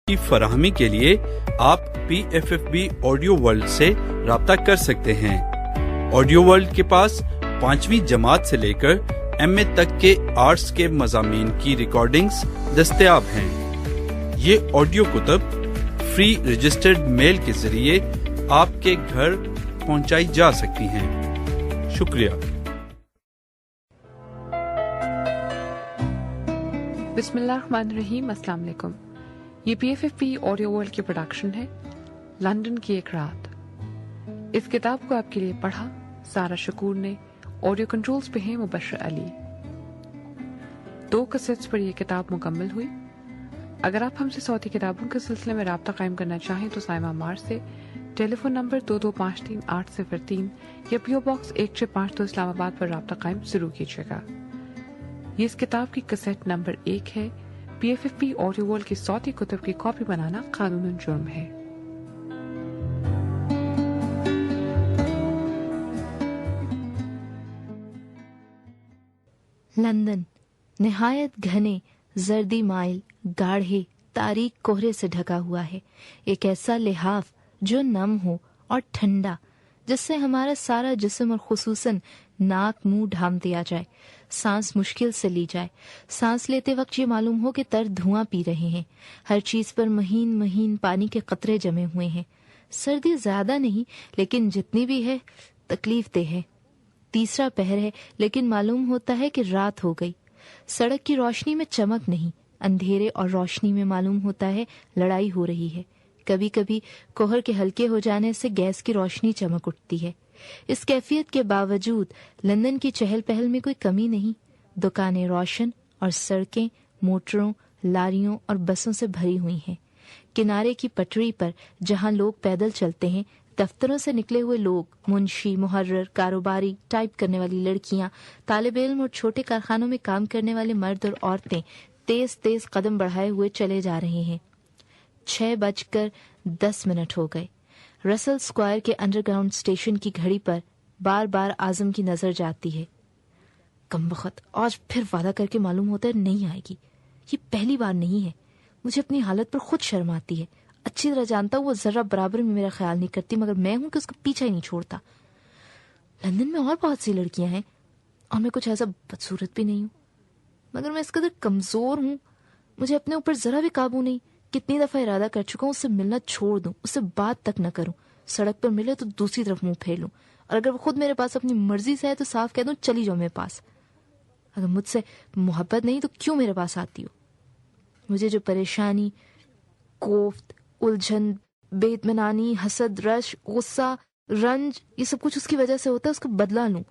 کی فراہمی کے لیے آپ PFFB آڈیو ورلڈ سے رابطہ کر سکتے ہیں۔ آڈیو ورلڈ کے پاس 5ویں جماعت سے لے کر MA تک کے آرٹس کے مضامین کی ریکارڈنگز دستیاب ہیں۔ یہ آڈیو کتب فری رجسٹرڈ میل کے ذریعے آپ کے گھر پہنچائی جا سکتی ہیں۔ شکریہ۔ بسم اللہ الرحمن الرحیم۔ السلام علیکم۔ یہ PFFB آڈیو ورلڈ کی پروڈکشن ہے، لندن کی ایک رات۔ اس کتاب کو آپ کے لیے پڑھا سارا شکور نے، آڈیو کنٹرولز پہ ہیں مبشر علی۔ 2 کیسٹس پر یہ کتاب مکمل ہوئی۔ اگر آپ ہم سے صوتی کتابوں کے سلسلے میں رابطہ قائم کرنا چاہیں تو سائمہ مار سے ٹیلی فون نمبر 2253-803 یا PO باکس 1652 اسلام آباد پر رابطہ قائم ضرور کیجیے گا۔ یہ اس کتاب کی کیسٹ نمبر 1 ہے۔ PFFB آڈیو ورلڈ کی صوتی کتب کی کاپی بنانا قانوناً جرم ہے۔ لندن نہایت گھنے زردی مائل گاڑھے تاریک کوہرے سے ڈھکا ہوا ہے، ایک ایسا لحاف جو نم ہو اور ٹھنڈا، جس سے ہمارا سارا جسم اور خصوصاً ناک منہ ڈھانپ دیا جائے، سانس مشکل سے لی جائے۔ سانس لیتے وقت یہ معلوم ہو کہ تر دھواں پی رہے ہیں، ہر چیز پر مہین مہین پانی کے قطرے جمے ہوئے ہیں۔ سردی زیادہ نہیں لیکن جتنی بھی ہے تکلیف دہ ہے۔ تیسرا پہر ہے لیکن معلوم ہوتا ہے کہ رات ہو گئی۔ سڑک کی روشنی میں چمک نہیں، اندھیرے اور روشنی میں معلوم ہوتا ہے لڑائی ہو رہی ہے۔ کبھی کبھی کوہر کے ہلکے ہو جانے سے گیس کی روشنی چمک اٹھتی ہے۔ اس کیفیت کے باوجود لندن کی چہل پہل میں کوئی کمی نہیں۔ دکانیں روشن اور سڑکیں موٹروں، لاریوں اور بسوں سے بھری ہوئی ہیں۔ کنارے کی پٹری پر جہاں لوگ پیدل چلتے ہیں، دفتروں سے نکلے ہوئے لوگ، منشی، محرر، کاروباری، ٹائپ کرنے والی لڑکیاں، طالب علم اور چھوٹے کارخانوں میں کام کرنے والے مرد اور عورتیں تیز تیز قدم بڑھائے ہوئے چلے جا رہے ہیں۔ 6:10 ہو گئے۔ رسل سکوائر کے انڈر گراؤنڈ اسٹیشن کی گھڑی پر بار بار اعظم کی نظر جاتی ہے۔ کمبخت، آج پھر وعدہ کر کے معلوم ہوتا ہے نہیں آئے گی۔ یہ پہلی بار نہیں ہے۔ مجھے اپنی حالت پر خود شرم آتی ہے۔ اچھی طرح جانتا ہوں وہ ذرہ برابر میں میرا خیال نہیں کرتی، مگر میں ہوں کہ اس کا پیچھا ہی نہیں چھوڑتا۔ لندن میں اور بہت سی لڑکیاں ہیں اور میں کچھ ایسا بدصورت بھی نہیں ہوں، مگر میں اس قدر کمزور ہوں، مجھے اپنے اوپر ذرا بھی قابو نہیں۔ کتنی دفعہ ارادہ کر چکا ہوں اس سے ملنا چھوڑ دوں، اس سے بات تک نہ کروں، سڑک پر ملے تو دوسری طرف منہ پھیر لوں، اور اگر وہ خود میرے پاس اپنی مرضی سے ہے تو صاف کہہ دوں چلی جاؤ میرے پاس۔ اگر مجھ سے محبت نہیں تو کیوں میرے پاس آتی ہو؟ مجھے جو پریشانی، کوفت، الجھن، بے اطمینانی، حسد، رش، غصہ، رنج، یہ سب کچھ اس کی وجہ سے ہوتا ہے، اس کا بدلہ لوں،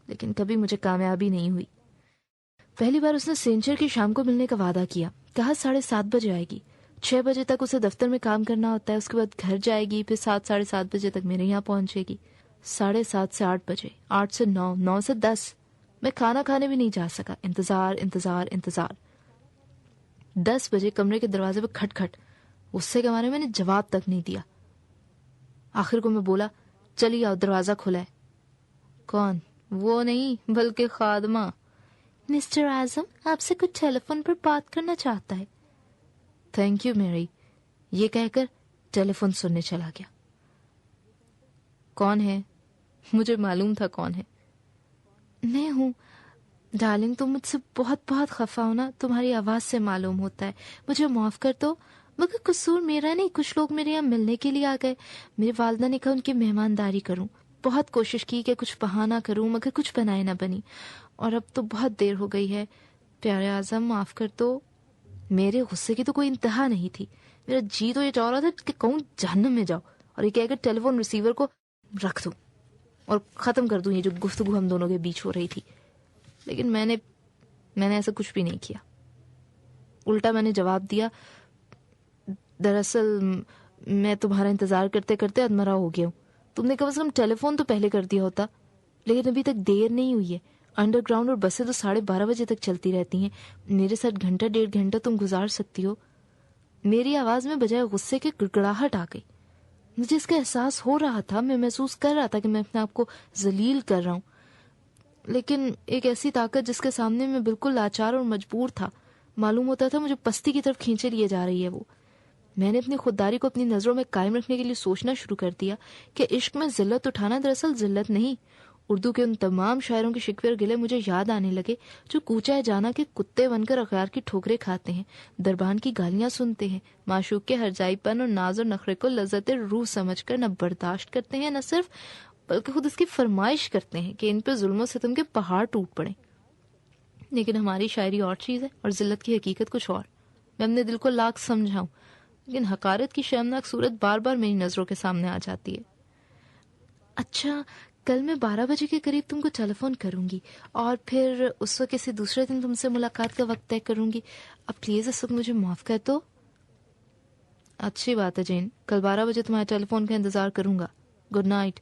لیکن کبھی مجھے کامیابی نہیں ہوئی۔ پہلی بار اس نے سینچر کی شام کو ملنے کا وعدہ کیا، کہا 7:30 بجے آئے گی۔ 6 بجے تک اسے دفتر میں کام کرنا ہوتا ہے، اس کے بعد گھر جائے گی، پھر 7:30 بجے تک میرے یہاں پہنچے گی۔ 7:30 سے 8 بجے، 8 سے 9، 9 سے 10، میں کھانا کھانے بھی نہیں جا سکا۔ انتظار انتظار انتظار۔ 10 بجے کمرے کے دروازے پہ کھٹ کھٹ، غصے کے مارے میں نے جواب تک نہیں دیا۔ آخر کو میں بولا چلی آؤ، دروازہ کھلا ہے۔ کون؟ وہ نہیں بلکہ خادمہ۔ مسٹر اعظم آپ سے کچھ ٹیلی فون پر بات کرنا چاہتا ہے۔ تھینک یو میری، یہ کہہ کر ٹیلی فون سننے چلا گیا۔ کون ہے؟ مجھے معلوم تھا کون ہے۔ میں ہوں ڈارلنگ، تم مجھ سے بہت بہت خفا ہونا، تمہاری آواز سے معلوم ہوتا ہے، مجھے معاف کر دو، مگر قصور میرا نہیں، کچھ لوگ میرے یہاں ملنے کے لیے آ گئے، میری والدہ نے کہا ان کی مہمانداری کروں، بہت کوشش کی کہ کچھ بہانہ کروں مگر کچھ بنائے نہ بنی، اور اب تو بہت دیر ہو گئی ہے، پیارے اعظم معاف کر دو۔ میرے غصے کی تو کوئی انتہا نہیں تھی، میرا جی تو یہ چاہ رہا تھا کہ کہوں جہنم میں جاؤ، اور یہ کہہ کر ٹیلی فون ریسیور کو رکھ دوں اور ختم کر دوں یہ جو گفتگو ہم دونوں کے بیچ ہو رہی تھی، لیکن میں نے ایسا کچھ بھی نہیں کیا۔ الٹا میں نے جواب دیا، دراصل میں تمہارا انتظار کرتے کرتے ادمرا ہو گیا ہوں، تم نے کم از کم ٹیلی فون تو پہلے کر دیا ہوتا، لیکن ابھی تک دیر نہیں ہوئی ہے، انڈر گراؤنڈ اور بسیں تو 12:30 بجے تک چلتی رہتی ہیں، میرے ساتھ گھنٹہ 1.5 تم گزار سکتی ہو۔ میری آواز میں بجائے غصے کے گڑگڑاہٹ آ گئی۔ مجھے اس کا احساس ہو رہا تھا، میں محسوس کر رہا تھا کہ میں اپنے آپ کو ذلیل کر رہا ہوں، لیکن ایک ایسی طاقت جس کے سامنے میں بالکل لاچار اور مجبور تھا، معلوم ہوتا تھا مجھے پستی کی طرف کھینچے لیے جا رہی ہے وہ۔ میں نے اپنی خودداری کو اپنی نظروں میں قائم رکھنے کے لیے سوچنا شروع کر دیا کہ عشق میں ذلت اٹھانا دراصل ذلت نہیں. اردو کے ان تمام شاعروں کے شکوے اور گلے مجھے یاد آنے لگے جو کوچہ جانا کے کتے بن کر اغیار کی ٹھوکریں کھاتے ہیں، دربان کی گالیاں سنتے ہیں، معشوق کے ہرجائی پن اور ناز اور نخرے کو لذت روح سمجھ کر نہ برداشت کرتے ہیں، نہ صرف بلکہ خود اس کی فرمائش کرتے ہیں کہ ان پہ ظلم و ستم کے پہاڑ ٹوٹ پڑیں. لیکن ہماری شاعری اور چیز ہے اور ذلت کی حقیقت کچھ اور. میں اپنے دل کو لاکھ سمجھاؤں لیکن حقارت کی شرمناک صورت بار بار میری نظروں کے سامنے آ جاتی ہے. اچھا، کل میں 12 بجے کے قریب تم کو ٹیلی فون کروں گی اور پھر اس وقت کسی دوسرے دن تم سے ملاقات کا وقت طے کروں گی. اب پلیز اس وقت مجھے معاف کر دو. اچھی بات ہے جین، کل 12 بجے تمہارے ٹیلی فون کا انتظار کروں گا. Good night.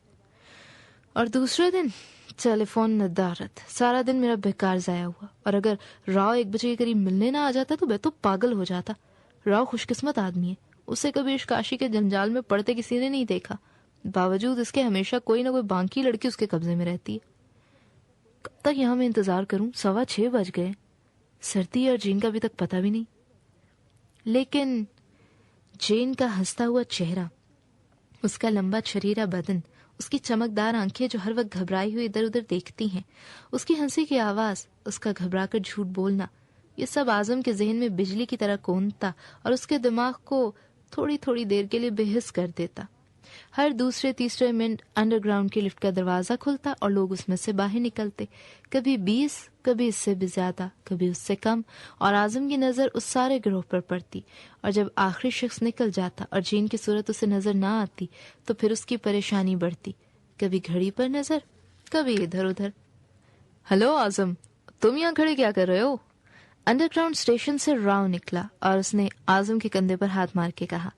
اور دوسرے دن ٹیلی فون ندارت. سارا دن میرا بیکار ضائع ہوا. اور اگر راؤ 1 بجے کے قریب ملنے نہ آ جاتا تو میں تو پاگل ہو جاتا. راؤ خوش قسمت آدمی ہے، اسے کبھی عشقاشی کے جنجال میں پڑتے کسی نے نہیں دیکھا. باوجود اس کے ہمیشہ کوئی نہ کوئی بانکی لڑکی اس کے قبضے میں رہتی ہے. کب تک یہاں میں انتظار کروں؟ 6:15 بج گئے. سردی اور جین کا ابھی تک پتہ بھی نہیں. لیکن جین کا ہنستا ہوا چہرہ، اس کا لمبا چھریرا بدن، اس کی چمکدار آنکھیں جو ہر وقت گھبرائی ہوئی ادھر ادھر دیکھتی ہیں، اس کی ہنسی کی آواز، اس کا گھبرا کر جھوٹ بولنا، یہ سب اعظم کے ذہن میں بجلی کی طرح کونتا اور اس کے دماغ کو تھوڑی تھوڑی دیر کے لیے بے حس کر دیتا. ہر دوسرے تیسرے منٹ انڈر گراؤنڈ کی لفٹ کا دروازہ کھلتا اور لوگ اس میں سے باہر نکلتے، کبھی 20، کبھی اس سے بھی زیادہ، کبھی اس سے کم، اور اعظم کی نظر اس سارے گروہ پر پڑتی. اور جب آخری شخص نکل جاتا اور جین کی صورت اسے نظر نہ آتی تو پھر اس کی پریشانی بڑھتی. کبھی گھڑی پر نظر، کبھی ادھر ادھر. ہلو اعظم، تم یہاں کھڑے کیا کر رہے ہو؟ انڈر گراؤنڈ اسٹیشن سے راؤ نکلا اور اس نے اعظم کے کندھے پر ہاتھ مار کے کہا.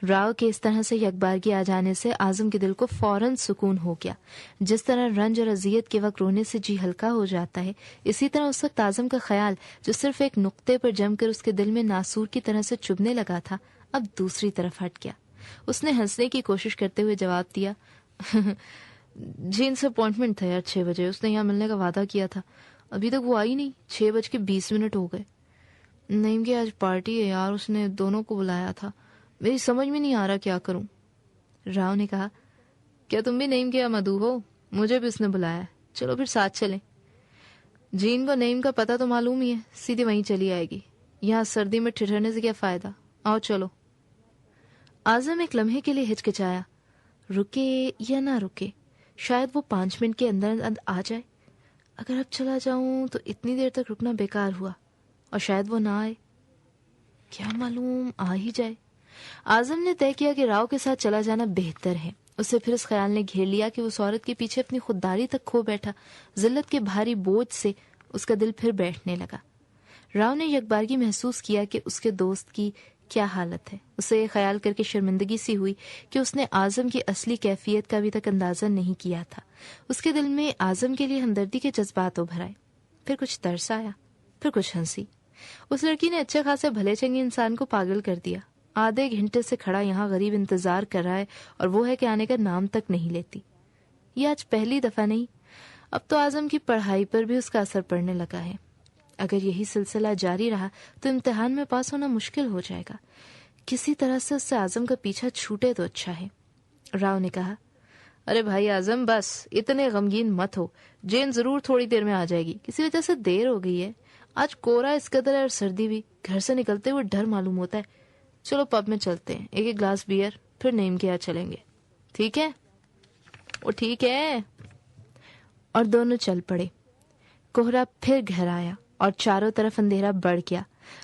راؤ کے اس طرح سے یکبارگی آ جانے سے اعظم کے دل کو فوراً سکون ہو گیا. جس طرح رنج اور اذیت کے وقت رونے سے جی ہلکا ہو جاتا ہے، اسی طرح اس وقت اعظم کا خیال جو صرف ایک نقطے پر جم کر اس کے دل میں ناسور کی طرح سے چبھنے لگا تھا، اب دوسری طرف ہٹ گیا. اس نے ہنسنے کی کوشش کرتے ہوئے جواب دیا، جین سے اپوائنٹمنٹ تھا یار 6 بجے. اس نے یہاں ملنے کا وعدہ کیا تھا، ابھی تک وہ آئی نہیں. 6:20 ہو گئے. نہیں کہ آج پارٹی ہے یار، اس نے دونوں کو بلایا تھا. میری سمجھ میں نہیں آ رہا کیا کروں. راؤ نے کہا، کیا تم بھی نعیم کے مدعو ہو؟ مجھے بھی اس نے بلایا ہے، چلو پھر ساتھ چلیں. جین کو نعیم کا پتہ تو معلوم ہی ہے، سیدھی وہیں چلی آئے گی. یہاں سردی میں ٹھٹھرنے سے کیا فائدہ، آؤ چلو. اعظم ایک لمحے کے لیے ہچکچایا، رکے یا نہ رکے، شاید وہ 5 منٹ کے اندر اندر آ جائے. اگر اب چلا جاؤں تو اتنی دیر تک رکنا بیکار ہوا، اور شاید وہ نہ آئے، کیا معلوم آ ہی جائے. اعظم نے طے کیا کہ راؤ کے ساتھ چلا جانا بہتر ہے. اسے پھر اس خیال نے گھیر لیا کہ اس عورت کے پیچھے اپنی خودداری تک کھو بیٹھا. ذلت کے بھاری بوجھ سے اس کا دل پھر بیٹھنے لگا. راؤ نے یکبارگی محسوس کیا کہ اس کے دوست کی کیا حالت ہے. اسے یہ خیال کر کے شرمندگی سی ہوئی کہ اس نے اعظم کی اصلی کیفیت کا ابھی تک اندازہ نہیں کیا تھا. اس کے دل میں اعظم کے لیے ہمدردی کے جذبات ابھر آئے، پھر کچھ ترس آیا، پھر کچھ ہنسی. اس لڑکی نے اچھے خاصے بھلے چنگے انسان کو پاگل کر دیا. آدھے گھنٹے سے کھڑا یہاں غریب انتظار کر رہا ہے اور وہ ہے کہ آنے کا نام تک نہیں لیتی. یہ آج پہلی دفعہ نہیں، اب تو اعظم کی پڑھائی پر بھی اس کا اثر پڑنے لگا ہے. اگر یہی سلسلہ جاری رہا تو امتحان میں پاس ہونا مشکل ہو جائے گا. کسی طرح سے اس سے اعظم کا پیچھا چھوٹے تو اچھا ہے. راؤ نے کہا، ارے بھائی اعظم بس اتنے غمگین مت ہو، جین ضرور تھوڑی دیر میں آ جائے گی. کسی وجہ سے دیر ہو گئی ہے، آج کورا اس قدر ہے اور سردی بھی، گھر سے نکلتے ہوئے ڈر معلوم ہوتا ہے. چلو پب میں چلتے ہیں، ایک گلاس بیئر، پھر نعیم کے یہاں چلیں گے. ٹھیک ہے؟ وہ ٹھیک ہے. اور دونوں چل پڑے. کوہرا پھر گھر آیا اور چاروں طرف اندھیرا بڑھ گیا.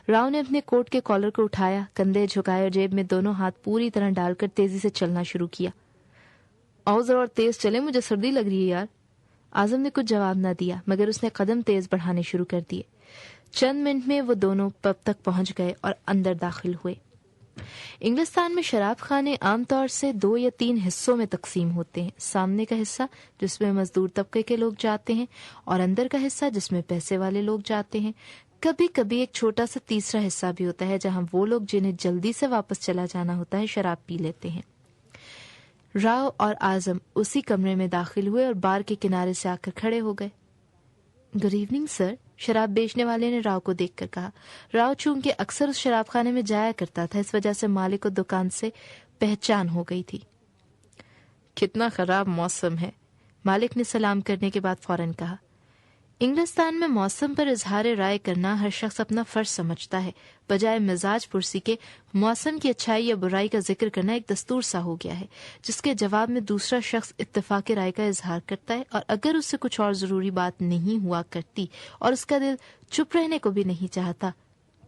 راؤ نے اپنے کوٹ کے کالر کو اٹھایا، کندھے جھکائے اور جیب میں دونوں ہاتھ پوری طرح ڈال کر تیزی سے چلنا شروع کیا. آؤ ذرا اور تیز چلیں، مجھے سردی لگ رہی ہے یار. اعظم نے کچھ جواب نہ دیا مگر اس نے قدم تیز بڑھانے شروع کر دیے. چند منٹ میں وہ دونوں پب تک پہنچ گئے اور اندر داخل ہوئے. انگلستان میں شراب خانے عام طور سے 2 یا 3 حصوں میں تقسیم ہوتے ہیں. سامنے کا حصہ جس میں مزدور طبقے کے لوگ جاتے ہیں، اور اندر کا حصہ جس میں پیسے والے لوگ جاتے ہیں. کبھی کبھی ایک چھوٹا سا تیسرا حصہ بھی ہوتا ہے جہاں وہ لوگ جنہیں جلدی سے واپس چلا جانا ہوتا ہے شراب پی لیتے ہیں. راؤ اور اعظم اسی کمرے میں داخل ہوئے اور بار کے کنارے سے آ کر کھڑے ہو گئے. گڈ ایوننگ سر، شراب بیچنے والے نے راؤ کو دیکھ کر کہا۔ راؤ چونکہ اکثر اس شراب خانے میں جایا کرتا تھا، اس وجہ سے مالک کو دکان سے پہچان ہو گئی تھی۔ کتنا خراب موسم ہے، مالک نے سلام کرنے کے بعد فوراً کہا۔ انگلستان میں موسم پر اظہار رائے کرنا ہر شخص اپنا فرض سمجھتا ہے، بجائے مزاج پرسی کے موسم کی اچھائی یا برائی کا ذکر کرنا ایک دستور سا ہو گیا ہے، جس کے جواب میں دوسرا شخص اتفاق رائے کا اظہار کرتا ہے، اور اگر اس سے کچھ اور ضروری بات نہیں ہوا کرتی اور اس کا دل چپ رہنے کو بھی نہیں چاہتا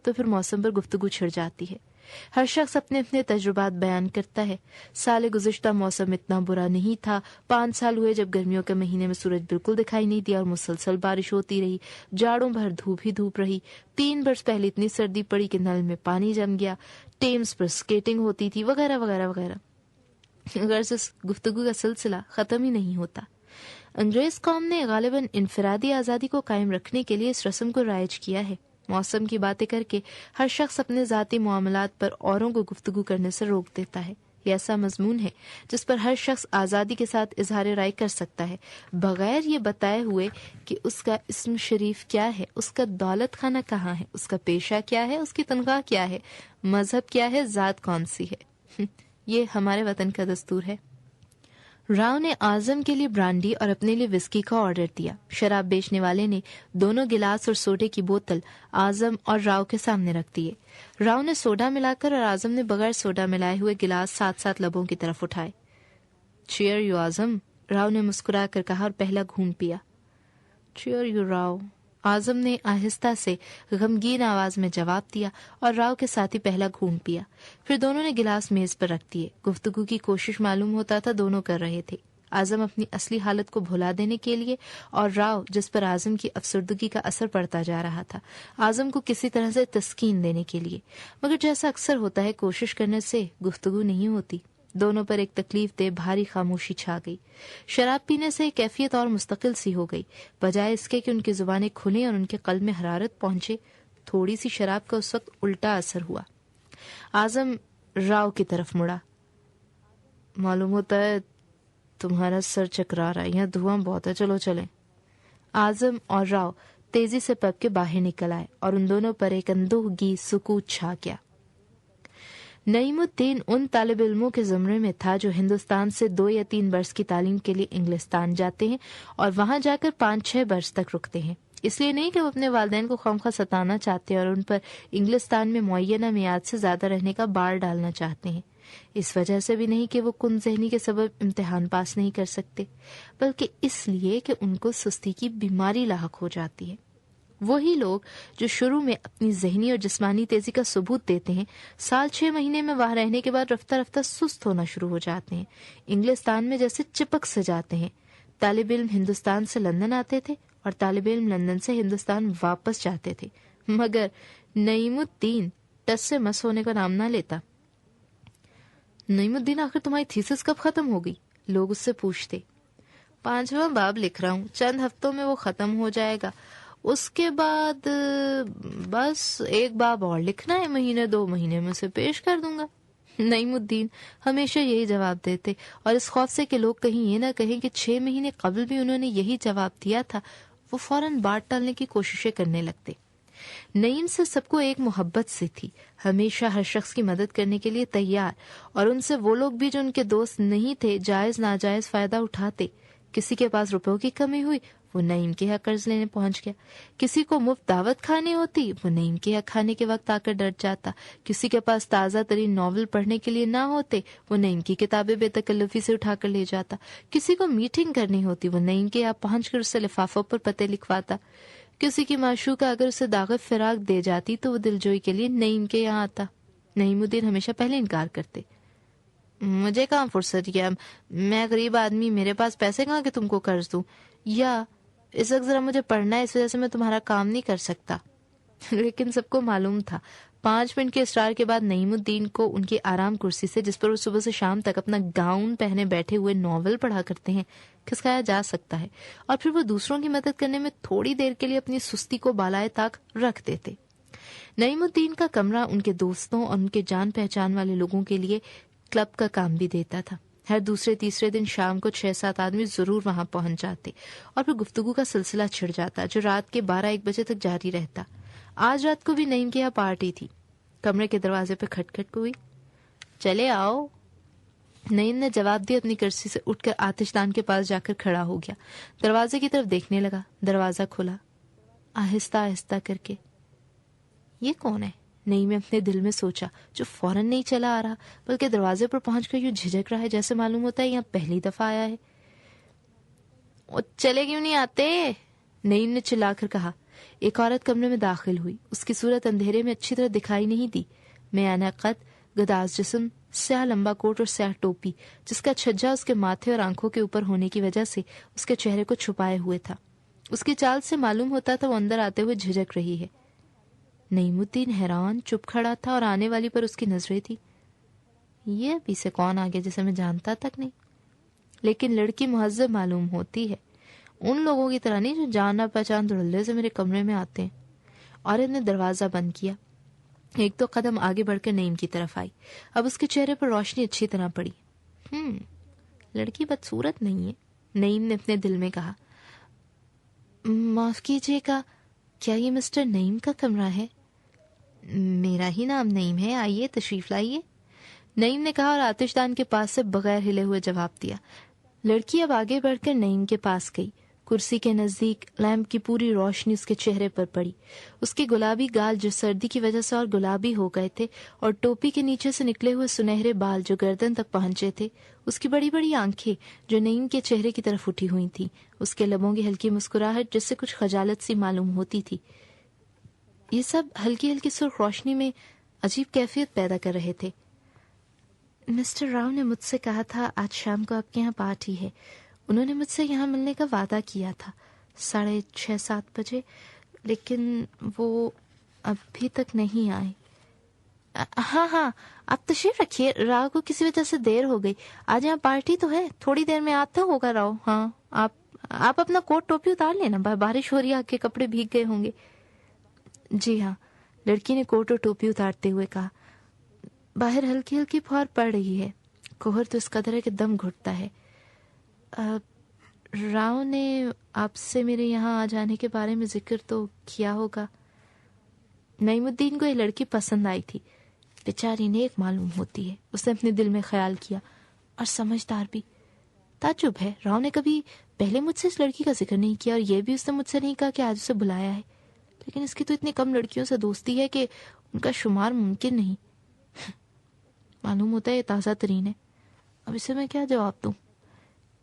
تو پھر موسم پر گفتگو چھڑ جاتی ہے۔ ہر شخص اپنے اپنے تجربات بیان کرتا ہے۔ سال گزشتہ موسم اتنا برا نہیں تھا، 5 سال ہوئے جب گرمیوں کے مہینے میں سورج بالکل دکھائی نہیں دیا اور مسلسل بارش ہوتی رہی، جاڑوں بھر دھوپ ہی دھوپ رہی، 3 برس پہلے اتنی سردی پڑی کہ نل میں پانی جم گیا، ٹیمز پر سکیٹنگ ہوتی تھی، وغیرہ وغیرہ وغیرہ۔ غرض اس گفتگو کا سلسلہ ختم ہی نہیں ہوتا۔ انگریز قوم نے غالباً انفرادی آزادی کو قائم رکھنے کے لیے اس رسم کو رائج کیا ہے۔ موسم کی باتیں کر کے ہر شخص اپنے ذاتی معاملات پر اوروں کو گفتگو کرنے سے روک دیتا ہے۔ یہ ایسا مضمون ہے جس پر ہر شخص آزادی کے ساتھ اظہار رائے کر سکتا ہے، بغیر یہ بتائے ہوئے کہ اس کا اسم شریف کیا ہے، اس کا دولت خانہ کہاں ہے، اس کا پیشہ کیا ہے، اس کی تنخواہ کیا ہے، مذہب کیا ہے، ذات کون سی ہے۔ یہ ہمارے وطن کا دستور ہے۔ راؤ نے اعظم کے لیے برانڈی اور اپنے لیے وسکی کا آرڈر دیا۔ شراب بیچنے والے نے دونوں گلاس اور سوڈے کی بوتل اعظم اور راؤ کے سامنے رکھ دیے۔ راؤ نے سوڈا ملا کر اور اعظم نے بغیر سوڈا ملائے ہوئے گلاس ساتھ ساتھ لبوں کی طرف اٹھائے۔ چیئر یو اعظم، راؤ نے مسکرا کر کہا اور پہلا گھونٹ پیا۔ چیئر یو راؤ، اعظم نے آہستہ سے غمگین آواز میں جواب دیا اور راؤ کے ساتھ ہی پہلا گھونٹ پیا۔ پھر دونوں نے گلاس میز پر رکھ دیے۔ گفتگو کی کوشش معلوم ہوتا تھا دونوں کر رہے تھے، اعظم اپنی اصلی حالت کو بھلا دینے کے لیے اور راؤ جس پر اعظم کی افسردگی کا اثر پڑتا جا رہا تھا، اعظم کو کسی طرح سے تسکین دینے کے لیے۔ مگر جیسا اکثر ہوتا ہے، کوشش کرنے سے گفتگو نہیں ہوتی۔ دونوں پر ایک تکلیف دہ بھاری خاموشی چھا گئی۔ شراب پینے سے کیفیت اور مستقل سی ہو گئی، بجائے اس کے کہ ان کی زبانیں کھلیں اور ان کے قلب میں حرارت پہنچے۔ تھوڑی سی شراب کا اس وقت الٹا اثر ہوا۔ اعظم راؤ کی طرف مڑا۔ معلوم ہوتا ہے تمہارا سر چکرا رہا ہے، یہاں دھواں بہت ہے، چلو چلیں۔ اعظم اور راؤ تیزی سے پب کے باہر نکل آئے اور ان دونوں پر ایک اندوہگی سکوت چھا گیا۔ نعیم الدین ان طالب علموں کے زمرے میں تھا جو ہندوستان سے 2 یا 3 برس کی تعلیم کے لیے انگلستان جاتے ہیں اور وہاں جا کر 5-6 برس تک رکتے ہیں۔ اس لیے نہیں کہ وہ اپنے والدین کو خواہ ستانا چاہتے اور ان پر انگلستان میں معینہ میعاد سے زیادہ رہنے کا بار ڈالنا چاہتے ہیں، اس وجہ سے بھی نہیں کہ وہ کن ذہنی کے سبب امتحان پاس نہیں کر سکتے، بلکہ اس لیے کہ ان کو سستی کی بیماری لاحق ہو جاتی ہے۔ وہی لوگ جو شروع میں اپنی ذہنی اور جسمانی تیزی کا ثبوت دیتے ہیں، سال 6 مہینے میں وہاں رہنے کے بعد رفتہ رفتہ سست ہونا شروع ہو جاتے ہیں، انگلستان میں جیسے چپک سے جاتے ہیں۔ طالب علم ہندوستان سے لندن آتے تھے اور طالب علم لندن سے ہندوستان واپس جاتے تھے، مگر نعیم الدین ٹس سے مس ہونے کا نام نہ لیتا۔ نعیم الدین، آخر تمہاری تھیسس کب ختم ہوگی؟ لوگ اس سے پوچھتے۔ 5واں باب لکھ رہا ہوں، چند ہفتوں میں وہ ختم ہو جائے گا، اس کے بعد بس 1 باب اور لکھنا ہے، 1-2 مہینے میں سے پیش کر دوں گا۔ نعیم الدین ہمیشہ یہی جواب دیتے، اور اس خوف سے کہ لوگ کہیں یہ نہ کہیں کہ 6 مہینے قبل بھی انہوں نے یہی جواب دیا تھا، وہ فوراً بات ٹالنے کی کوششیں کرنے لگتے۔ نعیم سے سب کو ایک محبت سی تھی، ہمیشہ ہر شخص کی مدد کرنے کے لیے تیار، اور ان سے وہ لوگ بھی جو ان کے دوست نہیں تھے جائز ناجائز فائدہ اٹھاتے۔ کسی کے پاس روپوں کی کمی ہوئی، وہ نعیم کے یہاں قرض لینے پہنچ گیا۔ کسی کو مفت دعوت کھانی ہوتی، وہ نعیم کے یہاں کھانے کے وقت آ کر ڈٹ جاتا۔ کسی کے پاس تازہ ترین ناول پڑھنے کے لیے نہ ہوتے، وہ نعیم کی کتابیں بے تکلفی سے اٹھا کر لے جاتا۔ کسی کو میٹنگ کرنی ہوتی، وہ نعیم کے یہاں پہنچ کر اسے لفافوں پر پتے لکھواتا۔ کسی کی معشوقہ اگر اسے داغ فراق دے جاتی تو وہ دلجوئی کے لیے نعیم کے یہاں آتا۔ نعیم الدین ہمیشہ پہلے انکار کرتے۔ مجھے کہاں فرصت کیا، میں غریب آدمی، میرے پاس پیسے کہاں کہ تم کو قرض دوں، یا اس وقت ذرا مجھے پڑھنا ہے، اس وجہ سے میں تمہارا کام نہیں کر سکتا۔ لیکن سب کو معلوم تھا 5 منٹ کے اصرار کے بعد نعیم الدین کو ان کی آرام کرسی سے، جس پر وہ صبح سے شام تک اپنا گاؤن پہنے بیٹھے ہوئے ناول پڑھا کرتے ہیں، کھسکایا جا سکتا ہے، اور پھر وہ دوسروں کی مدد کرنے میں تھوڑی دیر کے لیے اپنی سستی کو بالائے طاق رکھ دیتے۔ نعیم الدین کا کمرہ ان کے دوستوں اور ان کے جان پہچان والے لوگوں کے لیے کلب کا کام بھی دیتا تھا۔ ہر دوسرے تیسرے دن شام کو 6-7 آدمی ضرور وہاں پہنچ جاتے اور پھر گفتگو کا سلسلہ چھڑ جاتا جو رات کے 12-1 بجے تک جاری رہتا۔ آج رات کو بھی نعیم کے یہاں پارٹی تھی۔ کمرے کے دروازے پہ کھٹکھٹ ہوئی۔ چلے آؤ، نعیم نے جواب دیا۔ اپنی کرسی سے اٹھ کر آتش دان کے پاس جا کر کھڑا ہو گیا، دروازے کی طرف دیکھنے لگا۔ دروازہ کھلا آہستہ آہستہ کر کے۔ یہ کون ہے؟ نعیم نے اپنے دل میں سوچا، جو فوراً نہیں چلا آ رہا بلکہ دروازے پر پہنچ کر یوں جھجک رہا ہے جیسے معلوم ہوتا ہے یہاں پہلی دفعہ آیا ہے۔ چلے کیوں نہیں آتے؟ نعیم نے چلا کر کہا۔ ایک عورت کمرے میں داخل ہوئی۔ اس کی صورت اندھیرے میں اچھی طرح دکھائی نہیں دی۔ میانہ قد، گداز جسم، سیاہ لمبا کوٹ اور سیاہ ٹوپی جس کا چھجا اس کے ماتھے اور آنکھوں کے اوپر ہونے کی وجہ سے اس کے چہرے کو چھپائے ہوئے تھا۔ اس کی چال سے معلوم ہوتا تھا وہ اندر آتے ہوئے جھجک رہی ہے۔ نعیم الدین حیران چپ کھڑا تھا اور آنے والی پر اس کی نظریں تھی۔ یہ ابھی سے کون آ گیا جسے میں جانتا تک نہیں؟ لیکن لڑکی مہذب معلوم ہوتی ہے، ان لوگوں کی طرح نہیں جو جان نہ پہچان دھڑلے سے میرے کمرے میں آتے ہیں۔ عورت نے دروازہ بند کیا، 1-2 قدم آگے بڑھ کر نعیم کی طرف آئی۔ اب اس کے چہرے پر روشنی اچھی طرح پڑی۔ لڑکی بدصورت نہیں ہے، نعیم نے اپنے دل میں کہا۔ معاف کیجیے گا، کیا یہ مسٹر نعیم کا کمرہ ہے؟ میرا ہی نام نعیم ہے، آئیے تشریف لائیے، نعیم نے کہا اور آتش دان کے پاس سے بغیر ہلے ہوئے جواب دیا۔ لڑکی اب آگے بڑھ کر نعیم کے پاس گئی۔ کرسی کے نزدیک لیمپ کی پوری روشنی اس کے چہرے پر پڑی۔ اس کے گلابی گال جو سردی کی وجہ سے اور گلابی ہو گئے تھے اور ٹوپی کے نیچے سے نکلے ہوئے سنہرے بال جو گردن تک پہنچے تھے، اس کی بڑی بڑی آنکھیں جو نعیم کے چہرے کی طرف اٹھی ہوئی تھیں، اس کے لبوں کی ہلکی مسکراہٹ جس سے کچھ خجالت سی معلوم ہوتی تھی، یہ سب ہلکی ہلکی سرخ روشنی میں عجیب کیفیت پیدا کر رہے تھے۔ مسٹر راؤ نے مجھ سے کہا تھا آج شام کو آپ کے یہاں پارٹی ہے۔ انہوں نے مجھ سے یہاں ملنے کا وعدہ کیا تھا 6:30-7 بجے، لیکن وہ ابھی تک نہیں آئے۔ ہاں آپ تشریف رکھیے، راؤ کو کسی وجہ سے دیر ہو گئی، آج یہاں پارٹی تو ہے، تھوڑی دیر میں آتا ہوگا راؤ۔ ہاں آپ اپنا کوٹ ٹوپی اتار لینا، بارش ہو رہی ہے، آپ کے کپڑے بھیگ گئے ہوں گے۔ جی ہاں، لڑکی نے کوٹ اور ٹوپی اتارتے ہوئے کہا۔ باہر ہلکی ہلکی پھوار پڑ رہی ہے، کوہر تو اس قدر ہے کہ دم گھٹتا ہے۔ راؤ نے آپ سے میرے یہاں آ جانے کے بارے میں ذکر تو کیا ہوگا۔ نعیم الدین کو یہ لڑکی پسند آئی تھی، بیچاری نیک معلوم ہوتی ہے، اس نے اپنے دل میں خیال کیا، اور سمجھدار بھی۔ تعجب ہے، راؤ نے کبھی پہلے مجھ سے اس لڑکی کا ذکر نہیں کیا، اور یہ بھی اس نے مجھ سے نہیں کہا کہ آج اسے بلایا ہے، لیکن اس کی تو اتنی کم لڑکیوں سے دوستی ہے کہ ان کا شمار ممکن نہیں۔ معلوم ہوتا ہے یہ تازہ ترین ہے۔ اب اسے میں کیا جواب دوں؟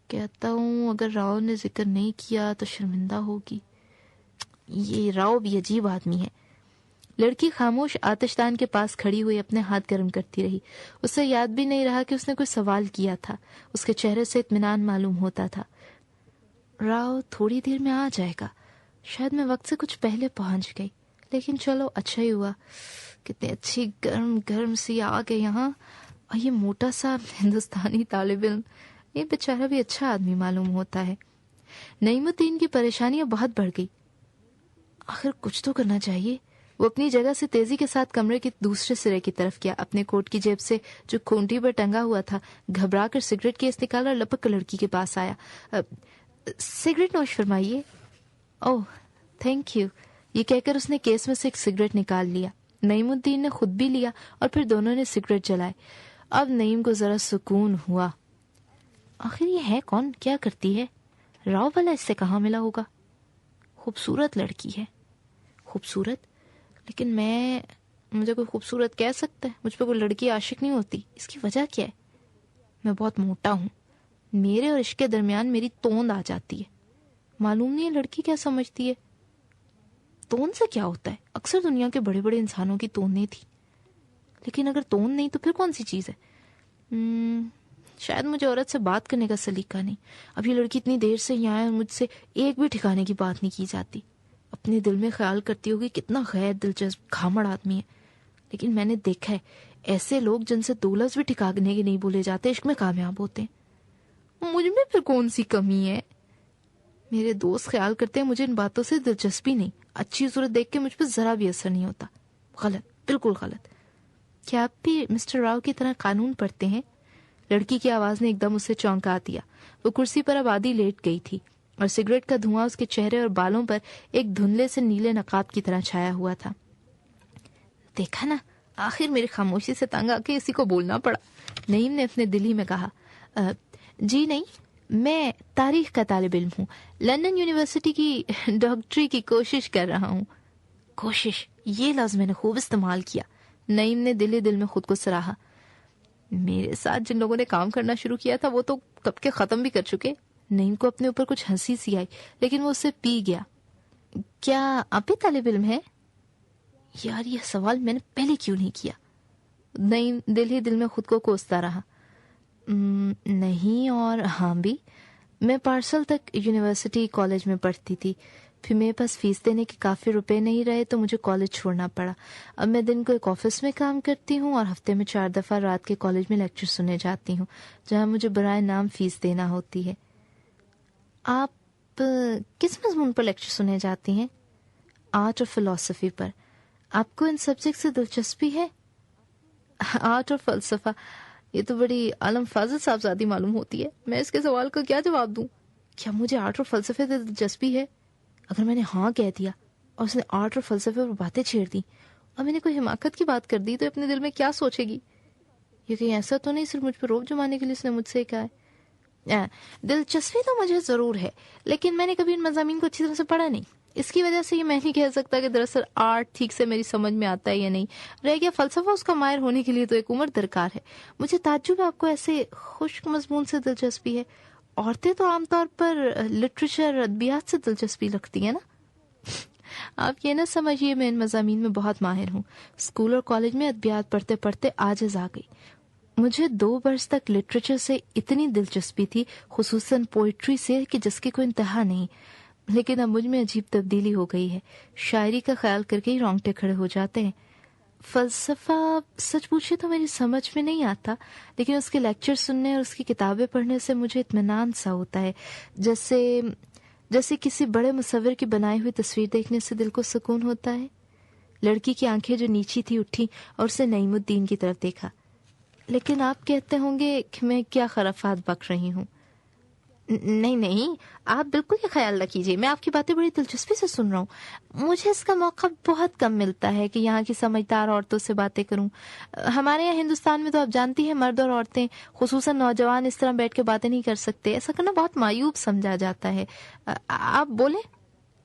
کہتا ہوں اگر راؤ نے ذکر نہیں کیا تو شرمندہ ہوگی۔ یہ راؤ بھی عجیب آدمی ہے۔ لڑکی خاموش آتش دان کے پاس کھڑی ہوئی اپنے ہاتھ گرم کرتی رہی۔ اسے یاد بھی نہیں رہا کہ اس نے کوئی سوال کیا تھا، اس کے چہرے سے اطمینان معلوم ہوتا تھا۔ راؤ تھوڑی دیر میں آ جائے گا، شاید میں وقت سے کچھ پہلے پہنچ گئی، لیکن چلو اچھا ہی ہوا، کتنی اچھی گرم گرم سی آگ ہے یہاں، اور یہ موٹا سا ہندوستانی طالب علم، یہ بیچارہ بھی اچھا آدمی معلوم ہوتا ہے۔ نعیم الدین کی پریشانیاں بہت بڑھ گئی۔ آخر کچھ تو کرنا چاہیے۔ وہ اپنی جگہ سے تیزی کے ساتھ کمرے کے دوسرے سرے کی طرف گیا، اپنے کوٹ کی جیب سے جو کھونٹی پر ٹنگا ہوا تھا گھبرا کر سگریٹ کیس نکالا اور لپک کر لڑکی کے پاس آیا۔ سگریٹ نوش فرمائیے۔ اوہ تھینک یو، یہ کہہ کر اس نے کیس میں سے ایک سگریٹ نکال لیا۔ نعیم الدین نے خود بھی لیا اور پھر دونوں نے سگریٹ جلائے۔ اب نعیم کو ذرا سکون ہوا۔ آخر یہ ہے کون، کیا کرتی ہے؟ راؤ والا اس سے کہاں ملا ہوگا؟ خوبصورت لڑکی ہے، خوبصورت، لیکن مجھے کوئی خوبصورت کہہ سکتا ہے؟ مجھ پہ کوئی لڑکی عاشق نہیں ہوتی، اس کی وجہ کیا ہے؟ میں بہت موٹا ہوں، میرے اور عشق کے درمیان میری توند آ جاتی ہے۔ معلوم نہیں ہے لڑکی کیا سمجھتی ہے۔ توند سے کیا ہوتا ہے؟ اکثر دنیا کے بڑے بڑے انسانوں کی توندیں تھی، لیکن اگر توند نہیں تو پھر کون سی چیز ہے؟ شاید مجھے عورت سے بات کرنے کا سلیقہ نہیں۔ اب یہ لڑکی اتنی دیر سے یہاں ہے اور مجھ سے ایک بھی ٹھکانے کی بات نہیں کی جاتی۔ اپنے دل میں خیال کرتی ہوگی کتنا غیر دلچسپ گھامڑ آدمی ہے، لیکن میں نے دیکھا ہے ایسے لوگ جن سے 2 لفظ بھی ٹھکانے کے نہیں بولے جاتے عشق میں کامیاب ہوتے ہیں۔ مجھ میں پھر کون سی کمی ہے؟ میرے دوست خیال کرتے ہیں مجھے ان باتوں سے دلچسپی نہیں، اچھی صورت دیکھ کے مجھ پہ ذرا بھی اثر نہیں ہوتا۔ غلط، بالکل غلط۔ کیا آپ بھی مسٹر راؤ کی طرح قانون پڑھتے ہیں؟ لڑکی کی آواز نے ایک دم اسے چونکا دیا. وہ کرسی پر اب آدھی لیٹ گئی تھی اور سگریٹ کا دھواں اس کے چہرے اور بالوں پر ایک دھندلے سے نیلے نقاب کی طرح چھایا ہوا تھا. دیکھا نا, آخر میری خاموشی سے تنگ آ کے اسی کو بولنا پڑا. نعیم نے اپنے دل ہی میں کہا. جی نہیں, میں تاریخ کا طالب علم ہوں, لندن یونیورسٹی کی ڈاکٹری کی کوشش کر رہا ہوں. کوشش, یہ لفظ میں نے خوب استعمال کیا. نعیم نے دل ہی دل میں خود کو سراہا. میرے ساتھ جن لوگوں نے کام کرنا شروع کیا تھا وہ تو کب کے ختم بھی کر چکے. نعیم کو اپنے اوپر کچھ ہنسی سی آئی, لیکن وہ اسے پی گیا. کیا آپ بھی طالب علم ہیں؟ یار, یہ سوال میں نے پہلے کیوں نہیں کیا. نعیم دل ہی دل میں خود کو کوستا رہا. نہیں اور ہاں بھی. میں پارسل تک یونیورسٹی کالج میں پڑھتی تھی, پھر میرے پاس فیس دینے کے کافی روپے نہیں رہے تو مجھے کالج چھوڑنا پڑا. اب میں دن کو ایک آفس میں کام کرتی ہوں اور ہفتے میں 4 دفعہ رات کے کالج میں لیکچر سننے جاتی ہوں, جہاں مجھے برائے نام فیس دینا ہوتی ہے. آپ کس مضمون پر لیکچر سنے جاتی ہیں؟ آرٹ اور فلسفی پر. آپ کو ان سبجیکٹ سے دلچسپی ہے؟ آرٹ اور فلسفہ, یہ تو بڑی عالم فاضل صاحبزادی معلوم ہوتی ہے. میں اس کے سوال کا کیا جواب دوں؟ کیا مجھے آرٹ اور فلسفے سے دلچسپی ہے؟ اگر میں نے ہاں کہہ دیا اور اس نے آرٹ اور فلسفے پر باتیں چھیڑ دی اور میں نے کوئی حماقت کی بات کر دی تو اپنے دل میں کیا سوچے گی؟ یہ کہیں ایسا تو نہیں صرف مجھ پر روب جمانے کے لیے اس نے مجھ سے کہا ہے؟ دلچسپی تو مجھے ضرور ہے, لیکن میں نے کبھی ان مضامین کو اچھی طرح سے پڑھا نہیں. اس کی وجہ سے یہ میں نہیں کہہ سکتا کہ دراصل آرٹ ٹھیک سے میری سمجھ میں آتا ہے یا نہیں. رہ گیا فلسفہ, اس کا ماہر ہونے کے لیے تو ایک عمر درکار ہے. مجھے تعجب ہے آپ کو ایسے خشک مضمون سے دلچسپی ہے. عورتیں تو عام طور پر لٹریچر, ادبیات سے دلچسپی رکھتی ہیں نا. آپ یہ نہ سمجھیے میں ان مضامین میں بہت ماہر ہوں. اسکول اور کالج میں ادبیات پڑھتے پڑھتے عاجز آ گئی. مجھے 2 برس تک لٹریچر سے اتنی دلچسپی تھی, خصوصاً پوئٹری سے, کہ جس کی کوئی انتہا نہیں. لیکن اب مجھ میں عجیب تبدیلی ہو گئی ہے. شاعری کا خیال کر کے ہی رونگٹے کھڑے ہو جاتے ہیں. فلسفہ سچ پوچھے تو میری سمجھ میں نہیں آتا, لیکن اس کے لیکچر سننے اور اس کی کتابیں پڑھنے سے مجھے اطمینان سا ہوتا ہے, جیسے کسی بڑے مصور کی بنائی ہوئی تصویر دیکھنے سے دل کو سکون ہوتا ہے. لڑکی کی آنکھیں جو نیچی تھی اٹھی اور اسے نعیم الدین کی طرف دیکھا. لیکن آپ کہتے ہوں گے کہ میں کیا خرافات بک رہی ہوں. نہیں, آپ بالکل یہ خیال نہ کیجیے, میں آپ کی باتیں بڑی دلچسپی سے سن رہا ہوں. مجھے اس کا موقع بہت کم ملتا ہے کہ یہاں کی سمجھدار عورتوں سے باتیں کروں. ہمارے یہاں ہندوستان میں تو آپ جانتی ہیں, مرد اور عورتیں, خصوصاً نوجوان, اس طرح بیٹھ کے باتیں نہیں کر سکتے. ایسا کرنا بہت معیوب سمجھا جاتا ہے. آپ بولیں.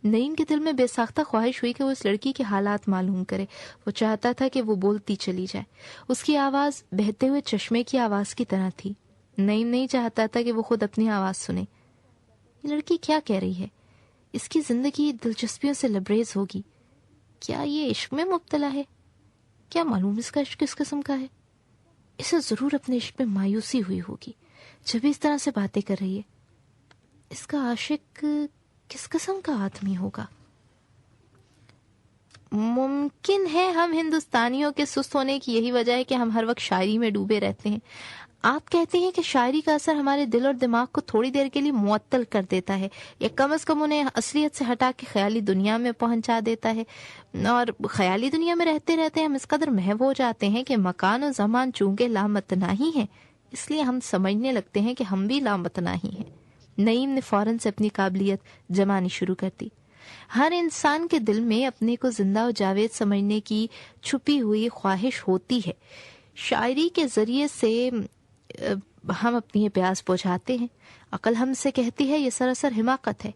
نعیم کے دل میں بے ساختہ خواہش ہوئی کہ وہ اس لڑکی کے حالات معلوم کرے. وہ چاہتا تھا کہ وہ بولتی چلی جائے. اس کی آواز بہتے ہوئے چشمے کی آواز کی طرح تھی. نعیم نہیں چاہتا تھا کہ وہ خود اپنی آواز سنے. یہ لڑکی کیا کہہ رہی ہے؟ اس کی زندگی دلچسپیوں سے لبریز ہوگی. کیا یہ عشق میں مبتلا ہے؟ کیا معلوم اس کا عشق کس قسم کا ہے؟ اسے ضرور اپنے عشق میں مایوسی ہوئی ہوگی جب اس طرح سے باتیں کر رہی ہے. اس کا عاشق کس قسم کا آدمی ہوگا؟ ممکن ہے ہم ہندوستانیوں کے سست ہونے کی یہی وجہ ہے کہ ہم ہر وقت شاعری میں ڈوبے رہتے ہیں. آپ کہتے ہیں کہ شاعری کا اثر ہمارے دل اور دماغ کو تھوڑی دیر کے لیے معطل کر دیتا ہے, یا کم از کم انہیں اصلیت سے ہٹا کے خیالی دنیا میں پہنچا دیتا ہے. اور خیالی دنیا میں رہتے رہتے ہم اس قدر محو ہو جاتے ہیں کہ مکان و زمان چونکہ لامتناہی ہیں, اس لیے ہم سمجھنے لگتے ہیں کہ ہم بھی لامتناہی ہیں. نعیم نے فوراً سے اپنی قابلیت جمانی شروع کر دی. ہر انسان کے دل میں اپنے کو زندہ و جاوید سمجھنے کی چھپی ہوئی خواہش ہوتی ہے. شاعری کے ذریعے سے ہم اپنی یہ پیاس بجھاتے ہیں. عقل ہم سے کہتی ہے یہ سراسر حماقت ہے,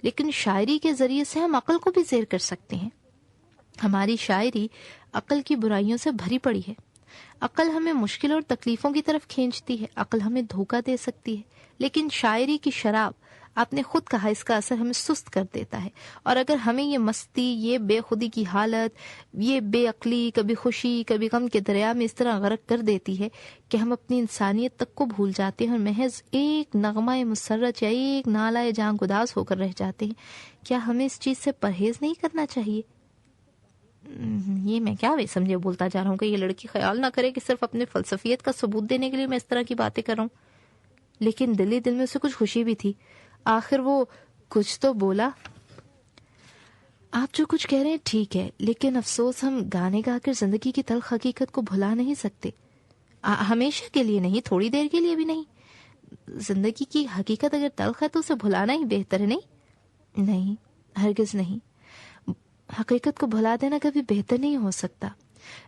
لیکن شاعری کے ذریعے سے ہم عقل کو بھی زیر کر سکتے ہیں. ہماری شاعری عقل کی برائیوں سے بھری پڑی ہے. عقل ہمیں مشکل اور تکلیفوں کی طرف کھینچتی ہے, عقل ہمیں دھوکہ دے سکتی ہے, لیکن شاعری کی شراب, آپ نے خود کہا, اس کا اثر ہمیں سست کر دیتا ہے. اور اگر ہمیں یہ مستی, یہ بے خودی کی حالت, یہ بے عقلی کبھی خوشی کبھی غم کے دریا میں اس طرح غرق کر دیتی ہے کہ ہم اپنی انسانیت تک کو بھول جاتے ہیں اور محض ایک نغمہ مسرت یا ایک نالہ جاں گداز ہو کر رہ جاتے ہیں, کیا ہمیں اس چیز سے پرہیز نہیں کرنا چاہیے؟ یہ میں کیا بے سمجھے بولتا جا رہا ہوں کہ یہ لڑکی خیال نہ کرے کہ صرف اپنے فلسفیت کا ثبوت دینے کے لیے میں اس طرح کی باتیں کر رہا ہوں. لیکن دل ہی دل میں اسے کچھ خوشی بھی تھی. آخر وہ کچھ تو بولا. آپ جو کچھ کہہ رہے ہیں ٹھیک ہے, لیکن افسوس ہم گانے گا کر زندگی کی تلخ حقیقت کو بھلا نہیں سکتے. ہمیشہ کے لیے نہیں، تھوڑی دیر کے لیے بھی نہیں. زندگی کی حقیقت اگر تلخ ہے تو اسے بھلانا ہی بہتر ہے. نہیں، ہرگز نہیں. حقیقت کو بھلا دینا کبھی بہتر نہیں ہو سکتا.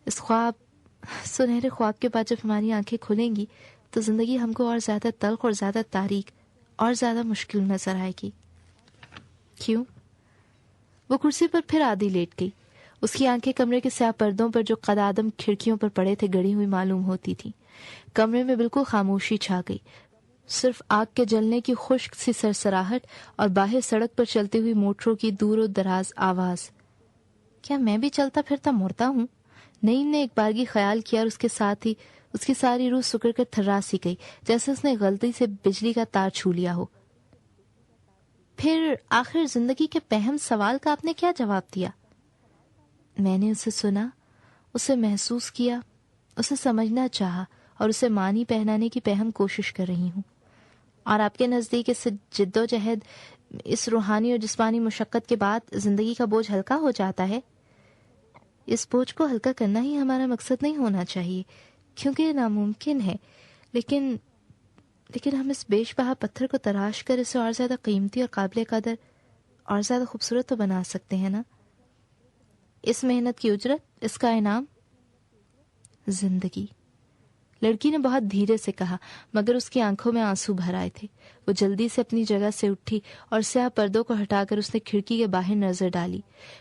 اس سنہرے خواب کے بعد جب ہماری آنکھیں کھلیں گی تو زندگی ہم کو اور زیادہ تلخ اور زیادہ تاریک اور زیادہ مشکل نظر آئے گی. کیوں؟ وہ کرسی پر پھر آدھی لیٹ گئی. اس کی آنکھیں کمرے کے سیاہ پردوں پر جو قدادم کھڑکیوں پر پڑے تھے گڑی ہوئی معلوم ہوتی تھی. کمرے میں بالکل خاموشی چھا گئی. صرف آگ کے جلنے کی خشک سی سرسراہٹ اور باہر سڑک پر چلتی ہوئی موٹروں کی دور و دراز آواز. کیا میں بھی چلتا پھرتا مرتا ہوں؟ نعیم نے ایک بارگی خیال کیا اور اس کے ساتھ ہی اس کی ساری روح سکڑ کر تھرا سی گئی، جیسے اس نے غلطی سے بجلی کا تار چھو لیا ہو. پھر آخر زندگی کے پہم سوال کا آپ نے کیا جواب دیا؟ میں نے اسے سنا، اسے محسوس کیا، اسے سمجھنا چاہا اور اسے معنی پہنانے کی پہم کوشش کر رہی ہوں. اور آپ کے نزدیک اس جد و جہد، اس روحانی اور جسمانی مشقت کے بعد زندگی کا بوجھ ہلکا ہو جاتا ہے؟ اس بوجھ کو ہلکا کرنا ہی ہمارا مقصد نہیں ہونا چاہیے، کیونکہ یہ ناممکن ہے. لیکن ہم اس بیش بہا پتھر کو تراش کر اسے اور زیادہ قیمتی اور قابل قدر اور زیادہ خوبصورت تو بنا سکتے ہیں نا؟ اس محنت کی اجرت، اس کا انعام زندگی. لڑکی نے بہت دھیرے سے کہا، مگر اس کی آنکھوں میں آنسو بھر آئے تھے. وہ جلدی سے اپنی جگہ سے اٹھی اور سیاہ پردوں کو ہٹا کر اس نے کھڑکی کے باہر نظر ڈالی.